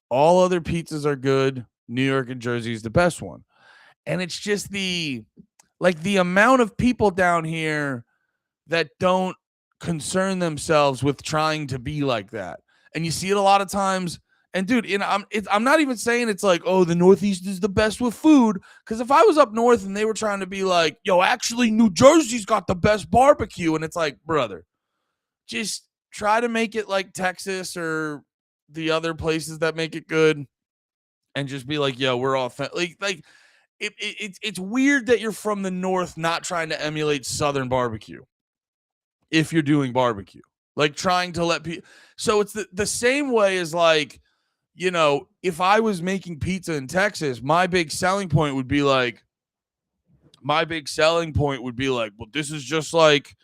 All other pizzas are good. New York and Jersey is the best one. And it's just the amount of people down here that don't concern themselves with trying to be like that. And you see it a lot of times. And dude, I'm not even saying it's like, oh, the Northeast is the best with food. Because if I was up north and they were trying to be like, yo, actually, New Jersey's got the best barbecue. And it's like, brother, just try to make it like Texas or the other places that make it good. And just be like, yo, we're authentic. Like it's weird that you're from the North not trying to emulate Southern barbecue. If you're doing barbecue. Like trying to let people. So it's the same way as like, if I was making pizza in Texas, my big selling point would be like, well, this is just like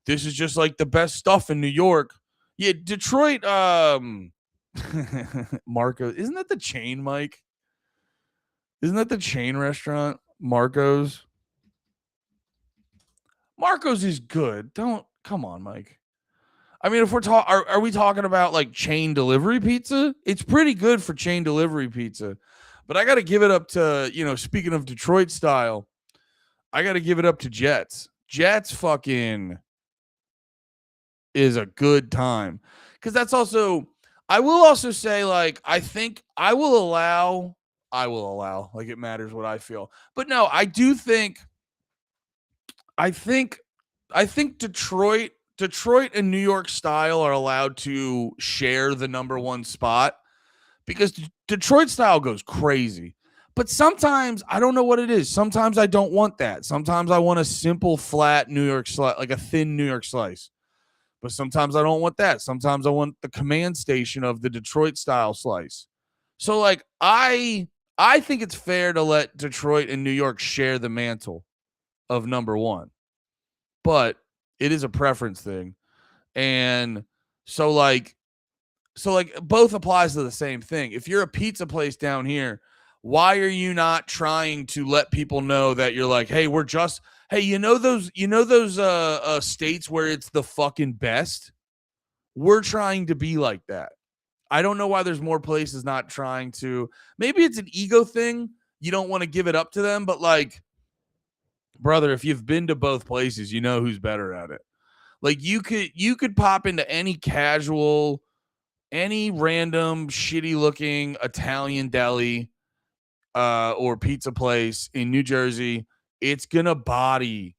the best stuff in New York. Yeah, Detroit, Marco, isn't that the chain, Mike? Isn't that the chain restaurant? Marco's is good. Come on, Mike. I mean, if we're are we talking about like chain delivery pizza? It's pretty good for chain delivery pizza. But I got to give it up to, speaking of Detroit style, I got to give it up to Jets. Jets fucking is a good time. Because that's also, I will also say, like, I think I will allow, like it matters what I feel. But no, I think Detroit and New York style are allowed to share the number one spot because Detroit style goes crazy. But sometimes I don't know what it is. Sometimes I don't want that. Sometimes I want a simple, flat New York slice, like a thin New York slice. But sometimes I don't want that. Sometimes I want the command station of the Detroit style slice. So like I think it's fair to let Detroit and New York share the mantle of number one. But it is a preference thing. And so both applies to the same thing. If you're a pizza place down here, why are you not trying to let people know that you're like, hey, those states where it's the fucking best? We're trying to be like that. I don't know why there's more places not trying to. Maybe it's an ego thing. You don't want to give it up to them, but like, brother, if you've been to both places, you know who's better at it. Like you could pop into any random shitty looking Italian deli or pizza place in New Jersey. It's gonna body.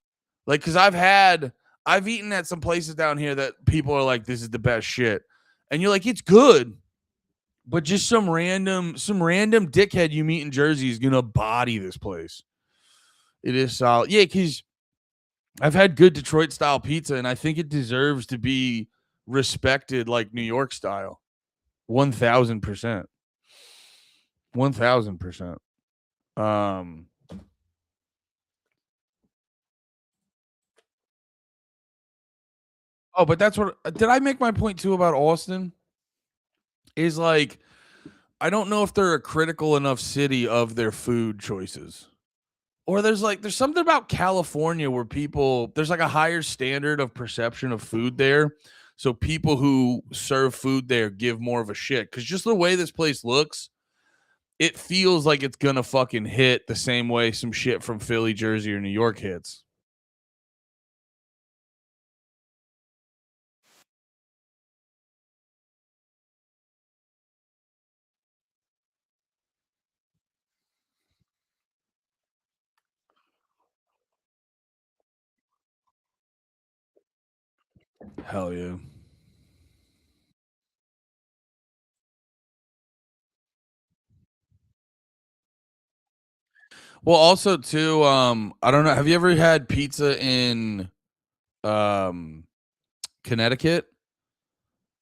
Like, because I've eaten at some places down here that people are like, this is the best shit. And you're like, it's good. But just some random dickhead you meet in Jersey is gonna body this place. It is solid. Yeah, because I've had good Detroit style pizza, and I think it deserves to be respected like New York style. 1000%. 1000%. Oh, but that's what did I make my point too about Austin? Is like I don't know if they're a critical enough city of their food choices. Or there's something about California where there's like a higher standard of perception of food there. So people who serve food there give more of a shit. Cause just the way this place looks, it feels like it's gonna fucking hit the same way some shit from Philly, Jersey, or New York hits. Hell yeah. Well, also too, I don't know. Have you ever had pizza in um Connecticut?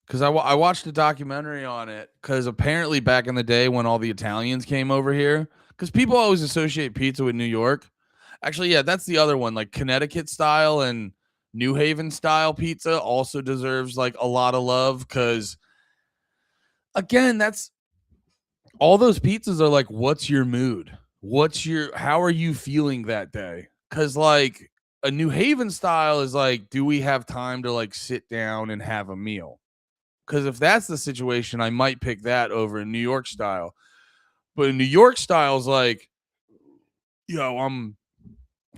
Because I watched a documentary on it. Because apparently back in the day when all the Italians came over here, because people always associate pizza with New York. Actually, yeah, that's the other one. Like Connecticut style and New Haven style pizza also deserves like a lot of love. Because again, that's all those pizzas are like, what's your mood? How are you feeling that day? Because like a New Haven style is like, do we have time to like sit down and have a meal? Because if that's the situation, I might pick that over a New York style. But in New York style is like, yo,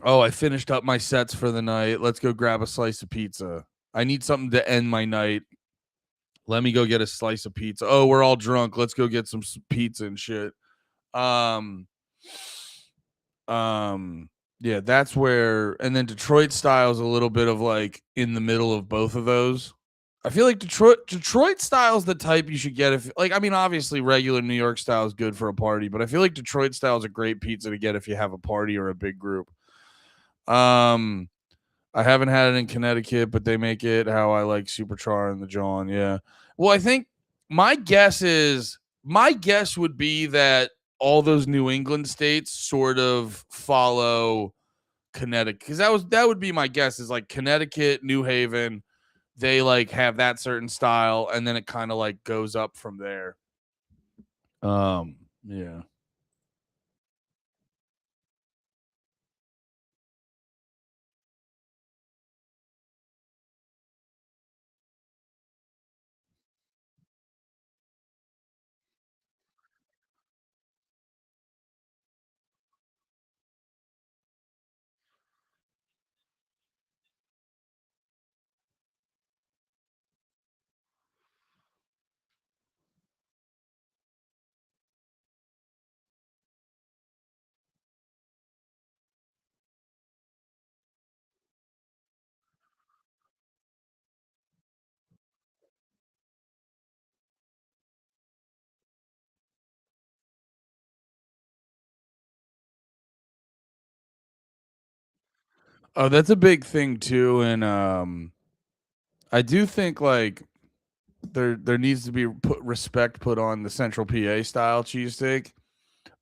I finished up my sets for the night. Let's go grab a slice of pizza. I need something to end my night. Let me go get a slice of pizza. Oh, we're all drunk. Let's go get some pizza and shit. Um, yeah, that's where, and then Detroit style is a little bit of like in the middle of both of those. I feel like Detroit style is the type you should get if like I mean obviously regular New York style is good for a party, but I feel like Detroit style is a great pizza to get if you have a party or a big group. Um I haven't had it in Connecticut, but they make it how I like Superchar and the John, yeah. Well, I think my guess would be that all those New England states sort of follow Connecticut because that would be my guess is like Connecticut, New Haven, they like have that certain style and then it kind of like goes up from there. Yeah. Oh, that's a big thing too and I do think like there needs to be respect put on the Central PA style cheesesteak.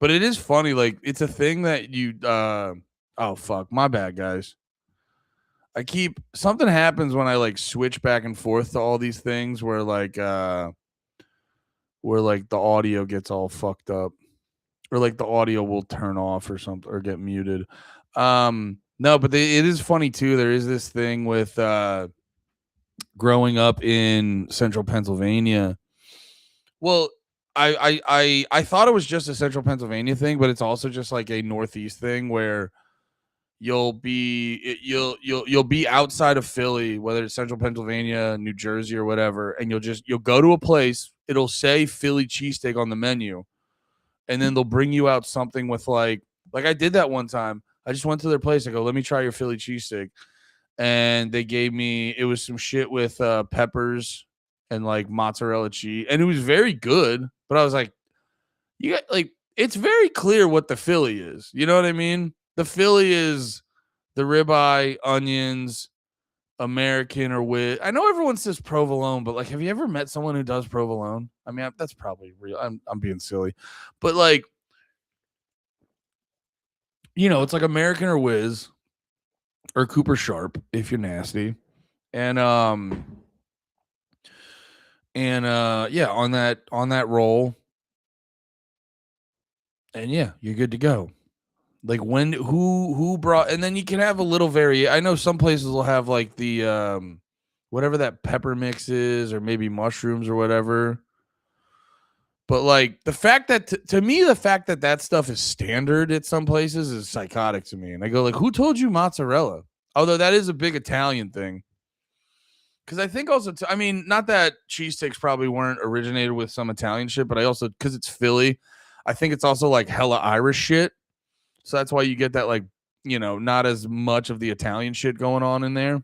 But it is funny like it's a thing that you oh fuck, my bad guys. I keep something happens when I like switch back and forth to all these things where like the audio gets all fucked up or like the audio will turn off or something or get muted. No, but it is funny too. There is this thing with growing up in central Pennsylvania. Well, I thought it was just a central Pennsylvania thing, but it's also just like a northeast thing where you'll be outside of Philly, whether it's central Pennsylvania, New Jersey, or whatever, and you'll go to a place. It'll say Philly cheesesteak on the menu, and then they'll bring you out something with like I did that one time. I just went to their place. I go, let me try your Philly cheesesteak, and they gave me it was some shit with peppers and like mozzarella cheese, and it was very good. But I was like, you got like it's very clear what the Philly is. You know what I mean? The Philly is the ribeye, onions, American or Whiz. I know everyone says provolone, but like, have you ever met someone who does provolone? I mean, that's probably real. I'm being silly, but like, it's like American or Whiz or Cooper Sharp if you're nasty, and yeah, on that roll, and yeah, you're good to go. Like who brought, and then you can have a little I know some places will have like the whatever that pepper mix is, or maybe mushrooms or whatever. But like the fact that to me, the fact that that stuff is standard at some places is psychotic to me. And I go like, who told you mozzarella? Although that is a big Italian thing. Because I think also, I mean, not that cheesesteaks probably weren't originated with some Italian shit, but I also, because it's Philly, I think it's also like hella Irish shit. So that's why you get that, like, not as much of the Italian shit going on in there.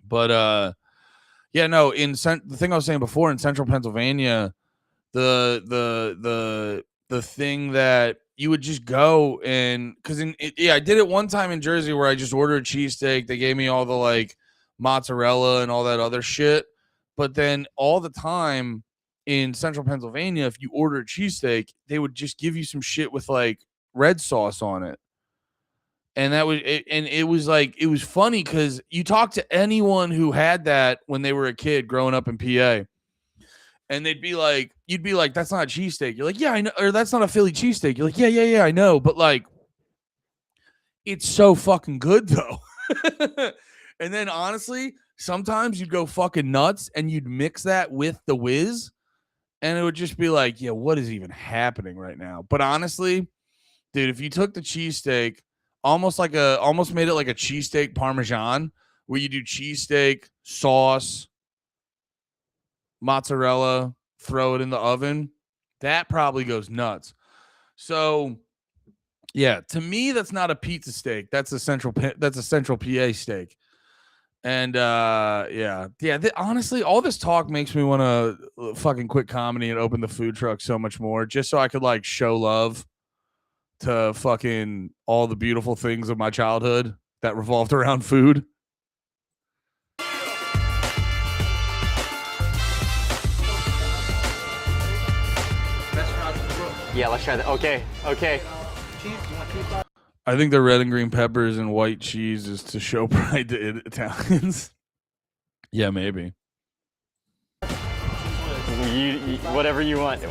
But yeah, no, the thing I was saying before, in central Pennsylvania, the thing that you would just go and, because I did it one time in Jersey where I just ordered a cheesesteak. They gave me all the like mozzarella and all that other shit. But then all the time in central Pennsylvania, if you order a cheesesteak, they would just give you some shit with like red sauce on it. And that was it, and it was like, it was funny because you talk to anyone who had that when they were a kid growing up in PA, and you'd be like, that's not a cheesesteak. You're like, yeah, I know. Or that's not a Philly cheesesteak. You're like, yeah, I know. But like, it's so fucking good though. And then honestly, sometimes you'd go fucking nuts and you'd mix that with the whiz, and it would just be like, yeah, what is even happening right now? But honestly, dude, if you took the cheesesteak, almost made it like a cheesesteak parmesan, where you do cheesesteak, sauce, mozzarella, throw it in the oven, that probably goes nuts. So yeah, to me, that's not a pizza steak. That's a central PA steak. And honestly, all this talk makes me want to fucking quit comedy and open the food truck so much more, just so I could like show love to fucking all the beautiful things of my childhood that revolved around food. Yeah, let's try that. Okay. I think the red and green peppers and white cheese is to show pride to Italians. Yeah, maybe. Whatever you want.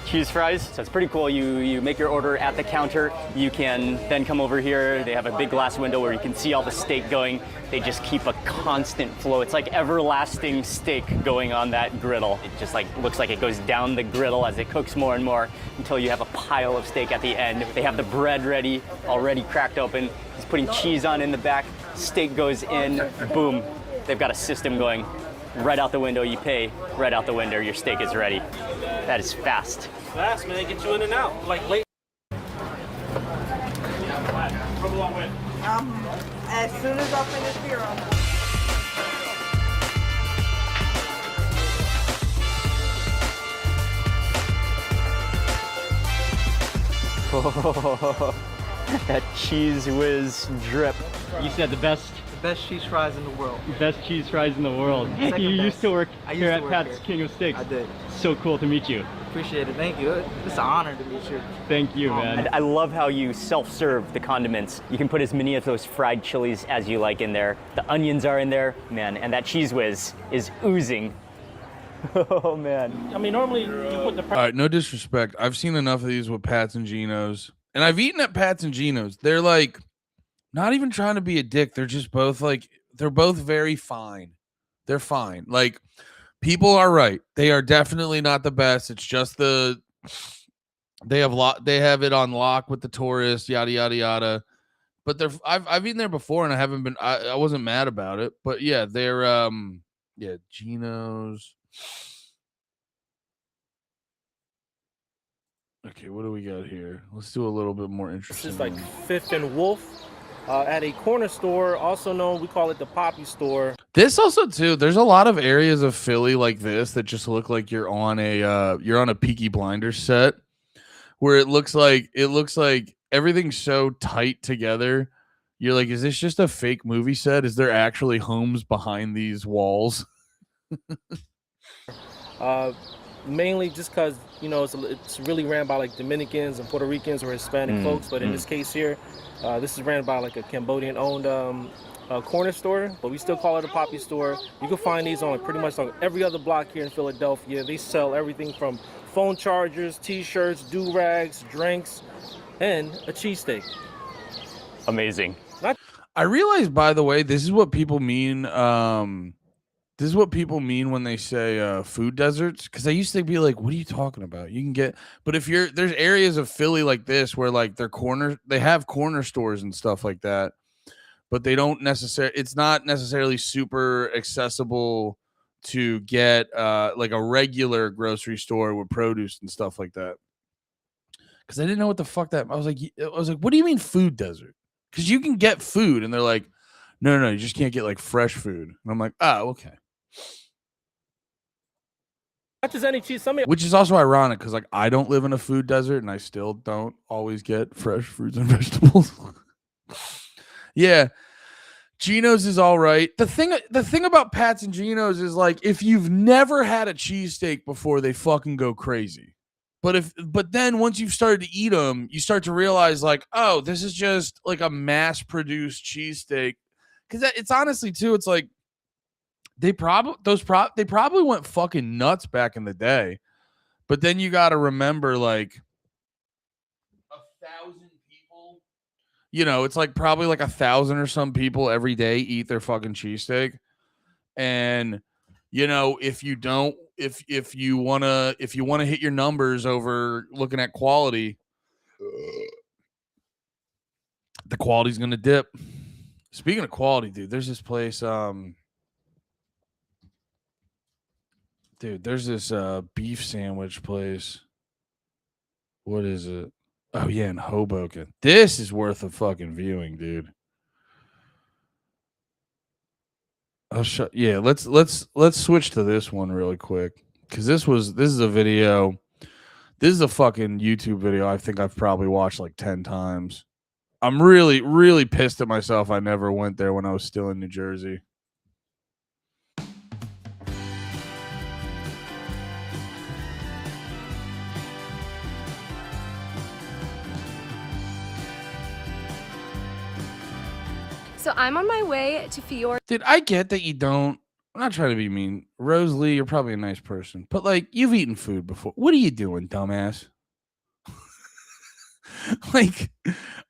Cheese fries. So it's pretty cool. You make your order at the counter. You can then come over here. They have a big glass window where you can see all the steak going. They just keep a constant flow. It's like everlasting steak going on that griddle. It just like looks like it goes down the griddle as it cooks more and more until you have a pile of steak at the end. They have the bread ready, already cracked open. He's putting cheese on in the back. Steak goes in, boom. They've got a system going. Right out the window, you pay. Right out the window, your steak is ready. That is fast. Fast, man. Get you in and out. Like late. As soon as I finish here, That cheese whiz drip. You said the best cheese fries in the world. Best cheese fries in the world. You used to work here at Pat's King of Steaks. I did. So cool to meet you. Appreciate it. Thank you. It's an honor to meet you. Thank you, man. I love how you self-serve the condiments. You can put as many of those fried chilies as you like in there. The onions are in there, man, and that cheese whiz is oozing. Oh, man. I mean, normally you put the... All right, no disrespect. I've seen enough of these with Pat's and Geno's. And I've eaten at Pat's and Geno's. They're like, not even trying to be a dick. They're just both like, they're both very fine. They're fine. Like, people are right. They are definitely not the best. It's just they have it on lock with the tourists, yada yada yada. But I've eaten there before and I wasn't mad about it. But yeah, they're Geno's. Okay, what do we got here? Let's do a little bit more interesting. It's like Fifth and Wolf at a corner store, also known, we call it the Poppy Store. This also too, there's a lot of areas of Philly like this that just look like you're on a Peaky Blinders set, where it looks like everything's so tight together You're like, is this just a fake movie set? Is there actually homes behind these walls? Mainly just because, you know, it's really ran by like Dominicans and Puerto Ricans or Hispanic folks. But in this case here, this is ran by like a Cambodian-owned corner store, but we still call it a poppy store. You can find these on like pretty much on every other block here in Philadelphia. They sell everything from phone chargers, t-shirts, do-rags, drinks, and a cheesesteak. Amazing. I realize, by the way, this is what people mean. This is what people mean when they say food deserts. Because I used to be like, "What are you talking about? You can get." But if there's areas of Philly like this where like they have corner stores and stuff like that, but they don't necessarily. It's not necessarily super accessible to get like a regular grocery store with produce and stuff like that. Because I didn't know what the fuck that. I was like, "What do you mean food desert?" Because you can get food, and they're like, no, you just can't get like fresh food. And I'm like, oh, okay. Not just any cheese. Which is also ironic because like I don't live in a food desert, and I still don't always get fresh fruits and vegetables. Yeah, Geno's is all right. The thing about Pat's and Geno's is like if you've never had a cheesesteak before, they fucking go crazy. But then once you've started to eat them, you start to realize like, oh, this is just like a mass-produced cheesesteak. Because it's honestly too, it's like they probably went fucking nuts back in the day. But then you got to remember like 1,000 people. You know, it's like probably like 1,000 or some people every day eat their fucking cheesesteak, and you know, if you wanna hit your numbers over looking at quality, the quality's gonna dip. Speaking of quality, dude, there's this place. Dude, there's this beef sandwich place. What is it? Oh yeah, in Hoboken. This is worth a fucking viewing, dude. Yeah, let's switch to this one really quick because this is a video. This is a fucking YouTube video I think I've probably watched like 10 times. I'm really, really pissed at myself I never went there when I was still in New Jersey. So I'm on my way to Fiore. Dude, I get that you don't. I'm not trying to be mean. Rose Lee, you're probably a nice person. But, like, you've eaten food before. What are you doing, dumbass? Like,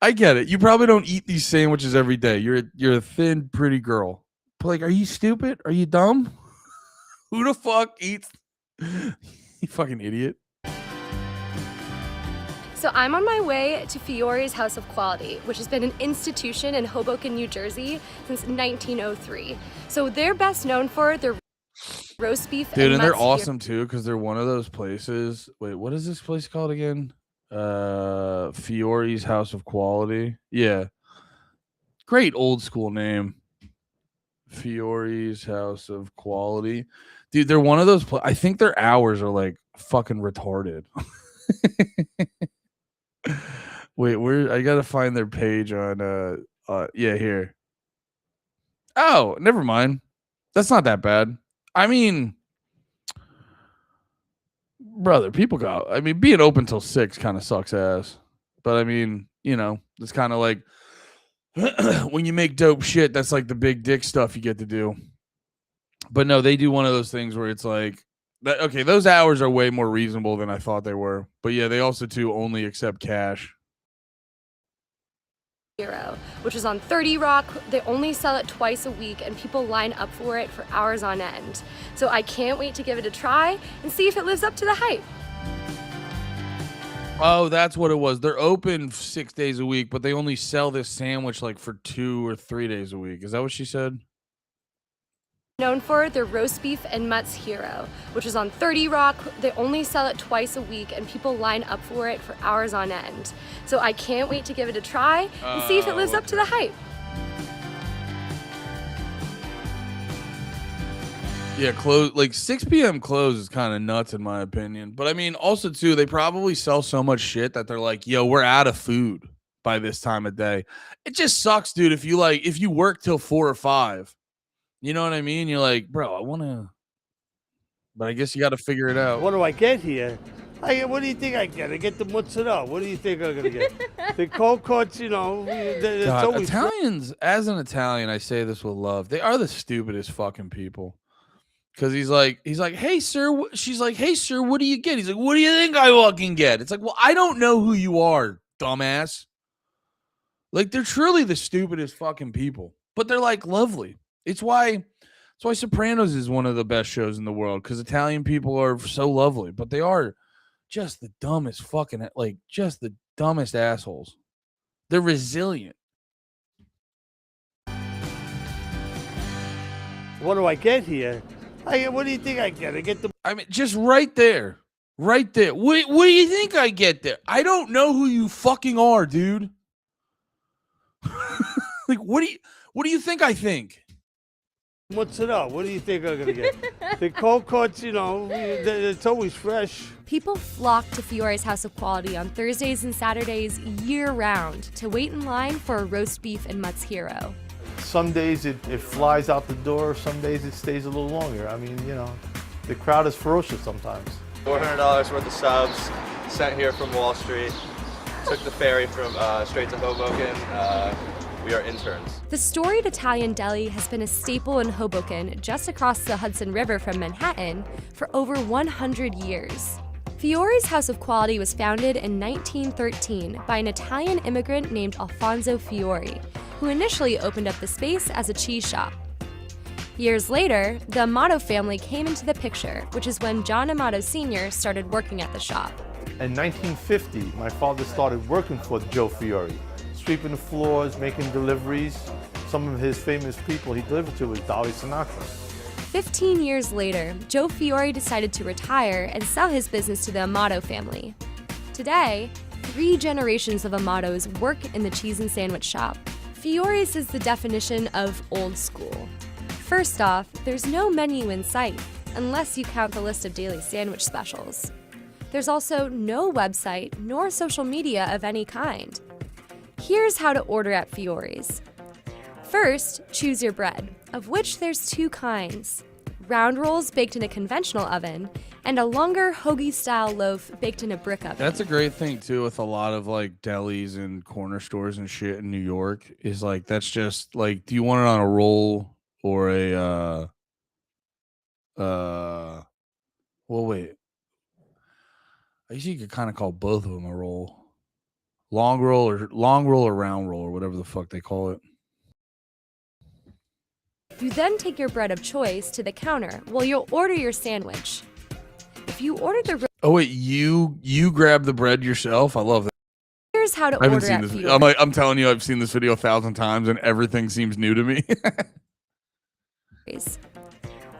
I get it. You probably don't eat these sandwiches every day. You're a thin, pretty girl. But, like, are you stupid? Are you dumb? Who the fuck eats? You fucking idiot. So I'm on my way to Fiore's House of Quality, which has been an institution in Hoboken, New Jersey since 1903. So they're best known for their roast beef. Dude, and they're awesome too because they're one of those places. Wait, what is this place called again? Fiore's House of Quality. Yeah. Great old school name. Fiore's House of Quality. Dude, they're one of those I think their hours are like fucking retarded. Wait, I gotta find their page on yeah, here. Oh, never mind. That's not that bad. I mean, brother, being open till 6 kind of sucks ass. But I mean, you know, it's kind of like when you make dope shit, that's like the big dick stuff you get to do. But no, they do one of those things where it's like okay, those hours are way more reasonable than I thought they were. But yeah, they also too only accept cash. Which is on 30 Rock. They only sell it twice a week and people line up for it for hours on end. So I can't wait to give it a try and see if it lives up to the hype. Oh, that's what it was. They're open 6 days a week, but they only sell this sandwich like for 2 or 3 days a week. Is that what she said? Known for their roast beef and Mutt's Hero, which is on 30 Rock. They only sell it twice a week and people line up for it for hours on end. So I can't wait to give it a try and see if it lives up to the hype. Yeah, close like 6 p.m. close is kind of nuts in my opinion. But I mean, also too, they probably sell so much shit that they're like, yo, we're out of food by this time of day. It just sucks, dude. If you work till 4 or 5, you know what I mean? You're like, bro, I want to, but I guess you got to figure it out. What do I get here? What do you think I get? I get the mozzarella. What do you think I'm gonna get? The cold cuts, you know. It's God, always Italians, as an Italian, I say this with love. They are the stupidest fucking people. Because he's like, hey sir. She's like, hey sir, what do you get? He's like, what do you think I fucking get? It's like, well, I don't know who you are, dumbass. Like, they're truly the stupidest fucking people, but they're like lovely. It's why Sopranos is one of the best shows in the world, because Italian people are so lovely, but they are just the dumbest fucking, like, just the dumbest assholes. They're resilient. What do I get here? What do you think I get? I get the. I mean, just right there. What do you think I get there? I don't know who you fucking are, dude. Like, what do you think I think? Mozzarella. What do you think I'm gonna get? The cold cuts, you know. It's always fresh. People flock to Fiore's House of Quality on Thursdays and Saturdays year-round to wait in line for a roast beef and Mutz Hero. Some days it flies out the door, some days it stays a little longer. I mean, you know, the crowd is ferocious sometimes. $400 worth of subs, sent here from Wall Street. Took the ferry from straight to Hoboken. We are interns. The storied Italian deli has been a staple in Hoboken, just across the Hudson River from Manhattan, for over 100 years. Fiore's House of Quality was founded in 1913 by an Italian immigrant named Alfonso Fiore, who initially opened up the space as a cheese shop. Years later, the Amato family came into the picture, which is when John Amato Sr. started working at the shop. In 1950, my father started working for Joe Fiore, sweeping the floors, making deliveries. Some of his famous people he delivered to was Dolly Sinatra. 15 years later, Joe Fiore decided to retire and sell his business to the Amato family. Today, 3 generations of Amatos work in the cheese and sandwich shop. Fiore's is the definition of old school. First off, there's no menu in sight, unless you count the list of daily sandwich specials. There's also no website nor social media of any kind. Here's how to order at Fiore's. First, choose your bread, of which there's 2 kinds: round rolls baked in a conventional oven, and a longer hoagie-style loaf baked in a brick oven. That's a great thing too with a lot of like delis and corner stores and shit in New York, is like, that's just like, do you want it on a roll or a well, wait, I guess you could kind of call both of them a roll. Long roll or round roll or whatever the fuck they call it. You then take your bread of choice to the counter while you'll order your sandwich. If you ordered the Oh wait, you grab the bread yourself? I love that. Here's how to I haven't order seen at this. Fiore's. I'm telling you, I've seen this video 1,000 times and everything seems new to me.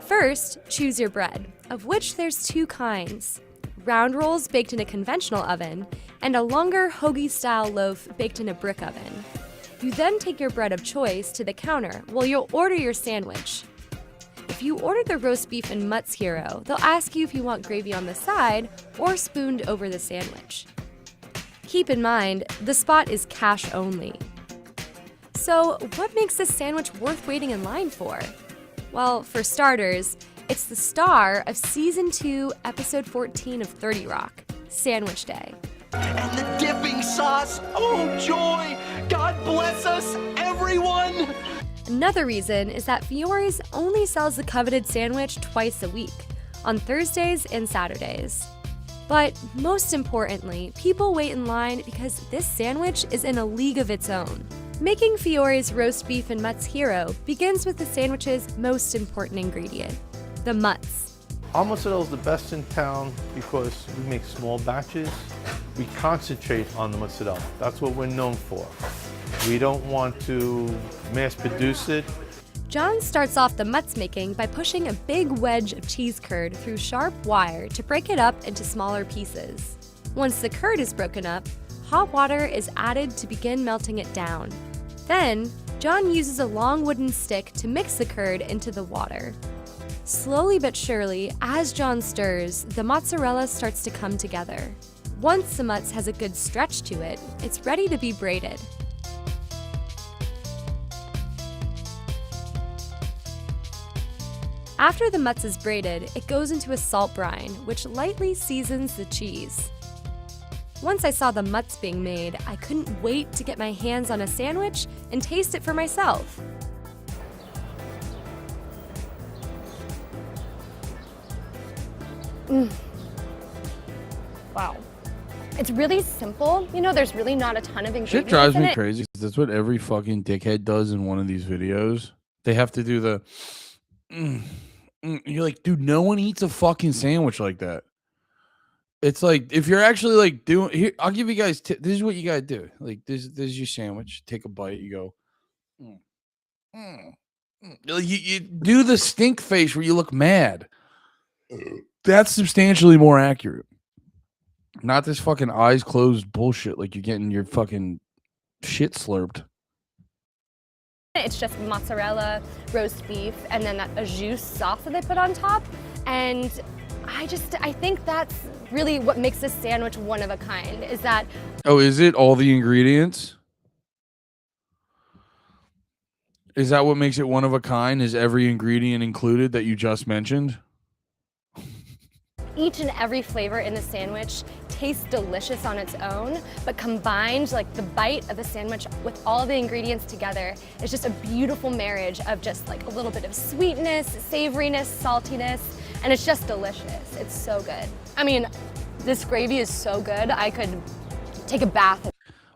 First, choose your bread, of which there's 2 kinds: round rolls baked in a conventional oven, and a longer hoagie-style loaf baked in a brick oven. You then take your bread of choice to the counter while you'll order your sandwich. If you order the roast beef and Mutz Hero, they'll ask you if you want gravy on the side or spooned over the sandwich. Keep in mind, the spot is cash only. So, what makes this sandwich worth waiting in line for? Well, for starters, it's the star of Season 2, Episode 14 of 30 Rock, Sandwich Day. And the dipping sauce, oh joy! God bless us, everyone! Another reason is that Fiore's only sells the coveted sandwich twice a week, on Thursdays and Saturdays. But most importantly, people wait in line because this sandwich is in a league of its own. Making Fiore's roast beef and Mutz Hero begins with the sandwich's most important ingredient, the Mutz. Our mozzarella is the best in town because we make small batches. We concentrate on the mozzarella. That's what we're known for. We don't want to mass produce it. John starts off the Mutz making by pushing a big wedge of cheese curd through sharp wire to break it up into smaller pieces. Once the curd is broken up, hot water is added to begin melting it down. Then, John uses a long wooden stick to mix the curd into the water. Slowly but surely, as John stirs, the mozzarella starts to come together. Once the mutz has a good stretch to it, it's ready to be braided. After the mutz is braided, it goes into a salt brine, which lightly seasons the cheese. Once I saw the mutz being made, I couldn't wait to get my hands on a sandwich and taste it for myself. Wow. It's really simple. You know, there's really not a ton of ingredients Shit drives in me it. crazy. That's what every fucking dickhead does in one of these videos. They have to do the. You're like, dude, no one eats a fucking sandwich like that. It's like if you're actually like doing here, I'll give you guys. This is what you gotta do. Like this is your sandwich. Take a bite. You go. You do the stink face where you look mad. That's substantially more accurate. Not this fucking eyes closed bullshit like you're getting your fucking shit slurped. It's just mozzarella, roast beef, and then that au jus sauce that they put on top. And I think that's really what makes this sandwich one of a kind, is that... Oh, is it all the ingredients? Is that what makes it one of a kind? Is every ingredient included that you just mentioned? Each and every flavor in the sandwich tastes delicious on its own, but combined, like the bite of the sandwich with all the ingredients together, is just a beautiful marriage of just like a little bit of sweetness, savoriness, saltiness, and it's just delicious. It's so good. I mean, this gravy is so good, I could take a bath.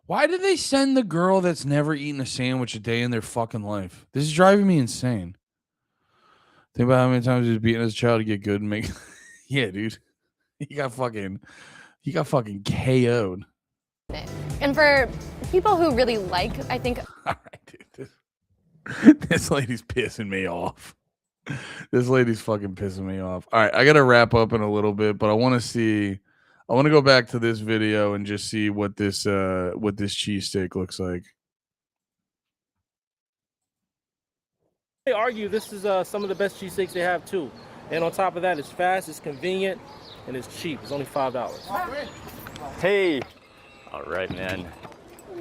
Why did they send the girl that's never eaten a sandwich a day in their fucking life? This is driving me insane. Think about how many times he was beaten as a child to get good and make... Yeah, dude. He got fucking KO'd. And for people who really like, I think... All right, dude. This lady's pissing me off. This lady's fucking pissing me off. All right, I got to wrap up in a little bit, but I want to go back to this video and just see what this cheesesteak looks like. They argue this is some of the best cheesesteaks they have too. And on top of that, it's fast, it's convenient, and it's cheap. It's only $5. Hey! All right, man.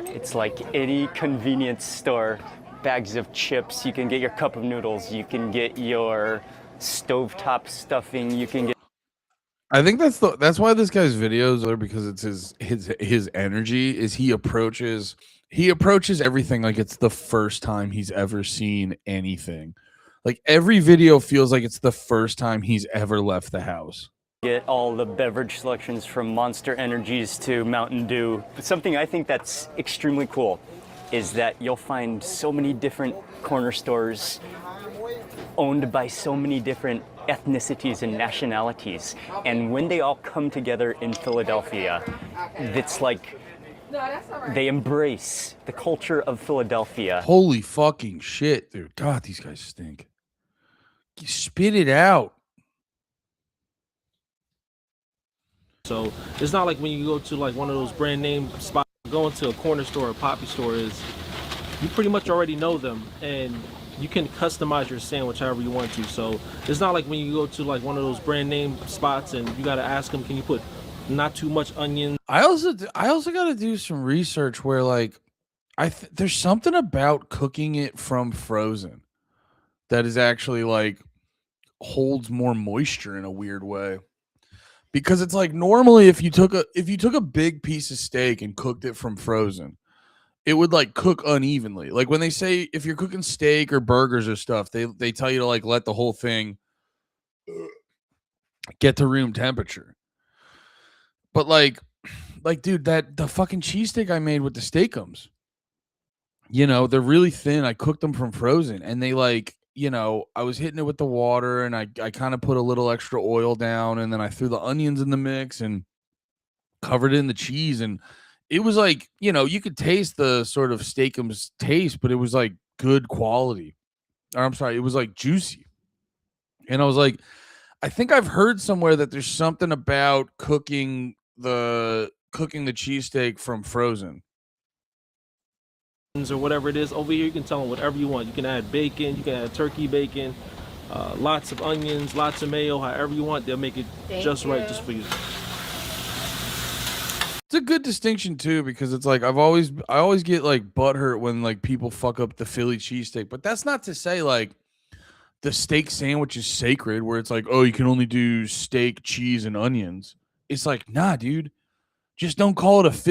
It's like any convenience store. Bags of chips, you can get your cup of noodles, you can get your stovetop stuffing, you can get... I think that's why this guy's videos are, because it's his energy is he approaches everything like it's the first time he's ever seen anything. Like every video feels like it's the first time he's ever left the house. Get all the beverage selections from Monster Energies to Mountain Dew. But something I think that's extremely cool is that you'll find so many different corner stores owned by so many different ethnicities and nationalities. And when they all come together in Philadelphia, it's like they embrace the culture of Philadelphia. Holy fucking shit, dude. God, these guys stink. You spit it out. So it's not like when you go to like one of those brand name spots, going to a corner store or poppy store is, you pretty much already know them and you can customize your sandwich however you want to. So it's not like when you go to like one of those brand name spots and you got to ask them, can you put not too much onion? I also got to do some research where like there's something about cooking it from frozen that is actually like holds more moisture in a weird way. Because it's like normally if you took a big piece of steak and cooked it from frozen, it would like cook unevenly. Like when they say if you're cooking steak or burgers or stuff, they tell you to like let the whole thing get to room temperature. But like dude, the fucking cheesesteak I made with the steakums, you know, they're really thin. I cooked them from frozen and they like, you know, I was hitting it with the water and I kind of put a little extra oil down and then I threw the onions in the mix and covered it in the cheese. And it was like, you know, you could taste the sort of steakums taste, but it was like good quality. Or I'm sorry, it was like juicy. And I was like, I think I've heard somewhere that there's something about cooking the cheesesteak from frozen. Or whatever it is. Over here you can tell them whatever you want. You can add bacon, you can add turkey bacon, lots of onions, lots of mayo, however you want. They'll make it just right just for you. It's a good distinction too, because it's like I always get like butthurt when like people fuck up the Philly cheesesteak, but that's not to say like the steak sandwich is sacred, where it's like, oh, you can only do steak, cheese, and onions. It's like, nah, dude, just don't call it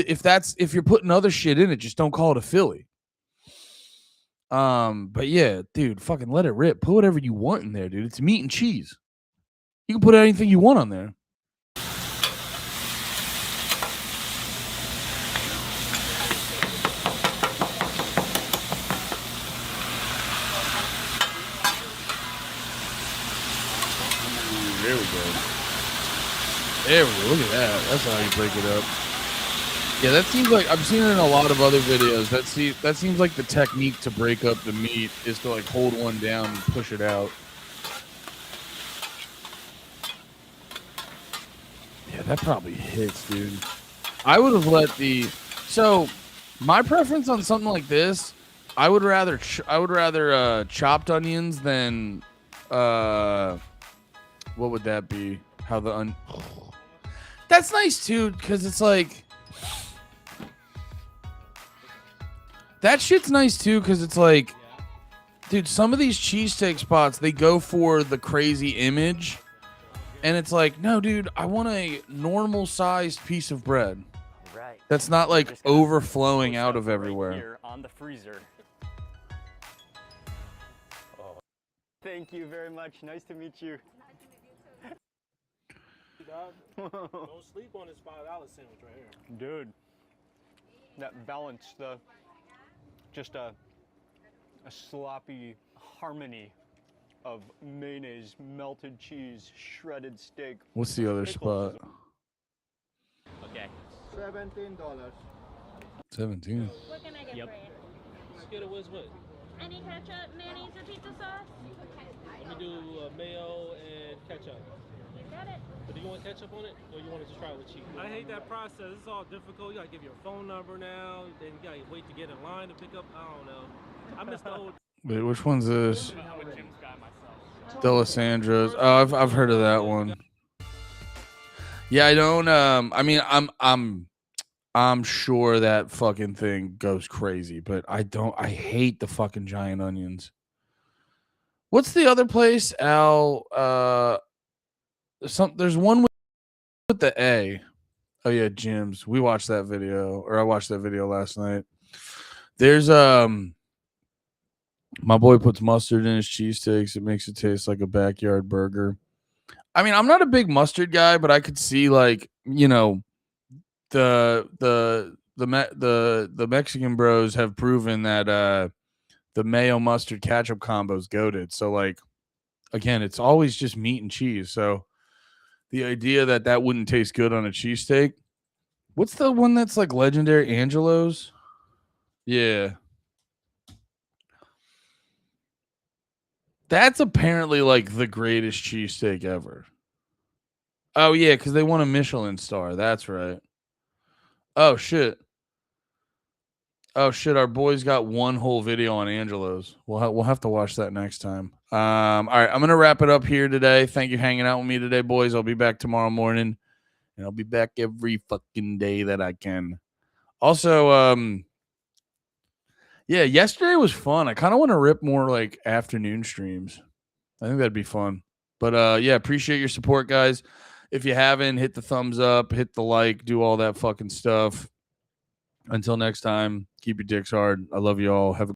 if you're putting other shit in it, just don't call it a Philly. But yeah, dude, fucking let it rip. Put whatever you want in there, dude. It's meat and cheese. You can put anything you want on there. There we go. There we go. Look at that. That's how you break it up. Yeah, that seems like I've seen it in a lot of other videos. That seems like the technique to break up the meat is to like hold one down and push it out. Yeah, that probably hits, dude. I would have let so my preference on something like this, I would rather chopped onions than what would that be? How the That's nice too, because it's like that shit's nice too, because it's like, dude, some of these cheesesteak spots, they go for the crazy image, and it's like, no, dude, I want a normal sized piece of bread. Right. That's not like overflowing out of everywhere. Here on the freezer. Oh. Thank you very much. Nice to meet you. Don't sleep on this $5 sandwich right here. Dude, that balance, just a sloppy harmony of mayonnaise, melted cheese, shredded steak. What's the other spot? Okay. $17. 17. What can I get for you? Let's get a whiz with. Any ketchup, mayonnaise, or pizza sauce? Let me do mayo and ketchup. You got it. But do you want ketchup on it, or you want to just try it with cheese? I hate that process. It's all difficult. You gotta give your phone number now. Then you gotta wait to get in line to pick up. I don't know. I miss the old. Wait, which one's this? Delisandro's. Oh, I've heard of that one. Yeah, I don't. I mean, I'm sure that fucking thing goes crazy, but I don't. I hate the fucking giant onions. What's the other place? There's one with the A. Oh yeah, Jim's. We watched that video, or I watched that video last night. There's my boy puts mustard in his cheesesteaks. It makes it taste like a backyard burger. I mean, I'm not a big mustard guy, but I could see like, you know, the Mexican bros have proven that the mayo mustard ketchup combo is goated. So like, again, it's always just meat and cheese. So the idea that wouldn't taste good on a cheesesteak. What's the one that's like legendary? Angelo's? Yeah. That's apparently like the greatest cheesesteak ever. Oh, yeah, because they won a Michelin star. That's right. Oh, shit. Oh, shit. Our boys got one whole video on Angelo's. We'll have to watch that next time. All right, I'm going to wrap it up here today. Thank you for hanging out with me today, boys. I'll be back tomorrow morning, and I'll be back every fucking day that I can. Also, yeah, yesterday was fun. I kind of want to rip more like afternoon streams. I think that'd be fun. But yeah, appreciate your support, guys. If you haven't, hit the thumbs up, hit the like, do all that fucking stuff. Until next time, keep your dicks hard. I love you all. Have a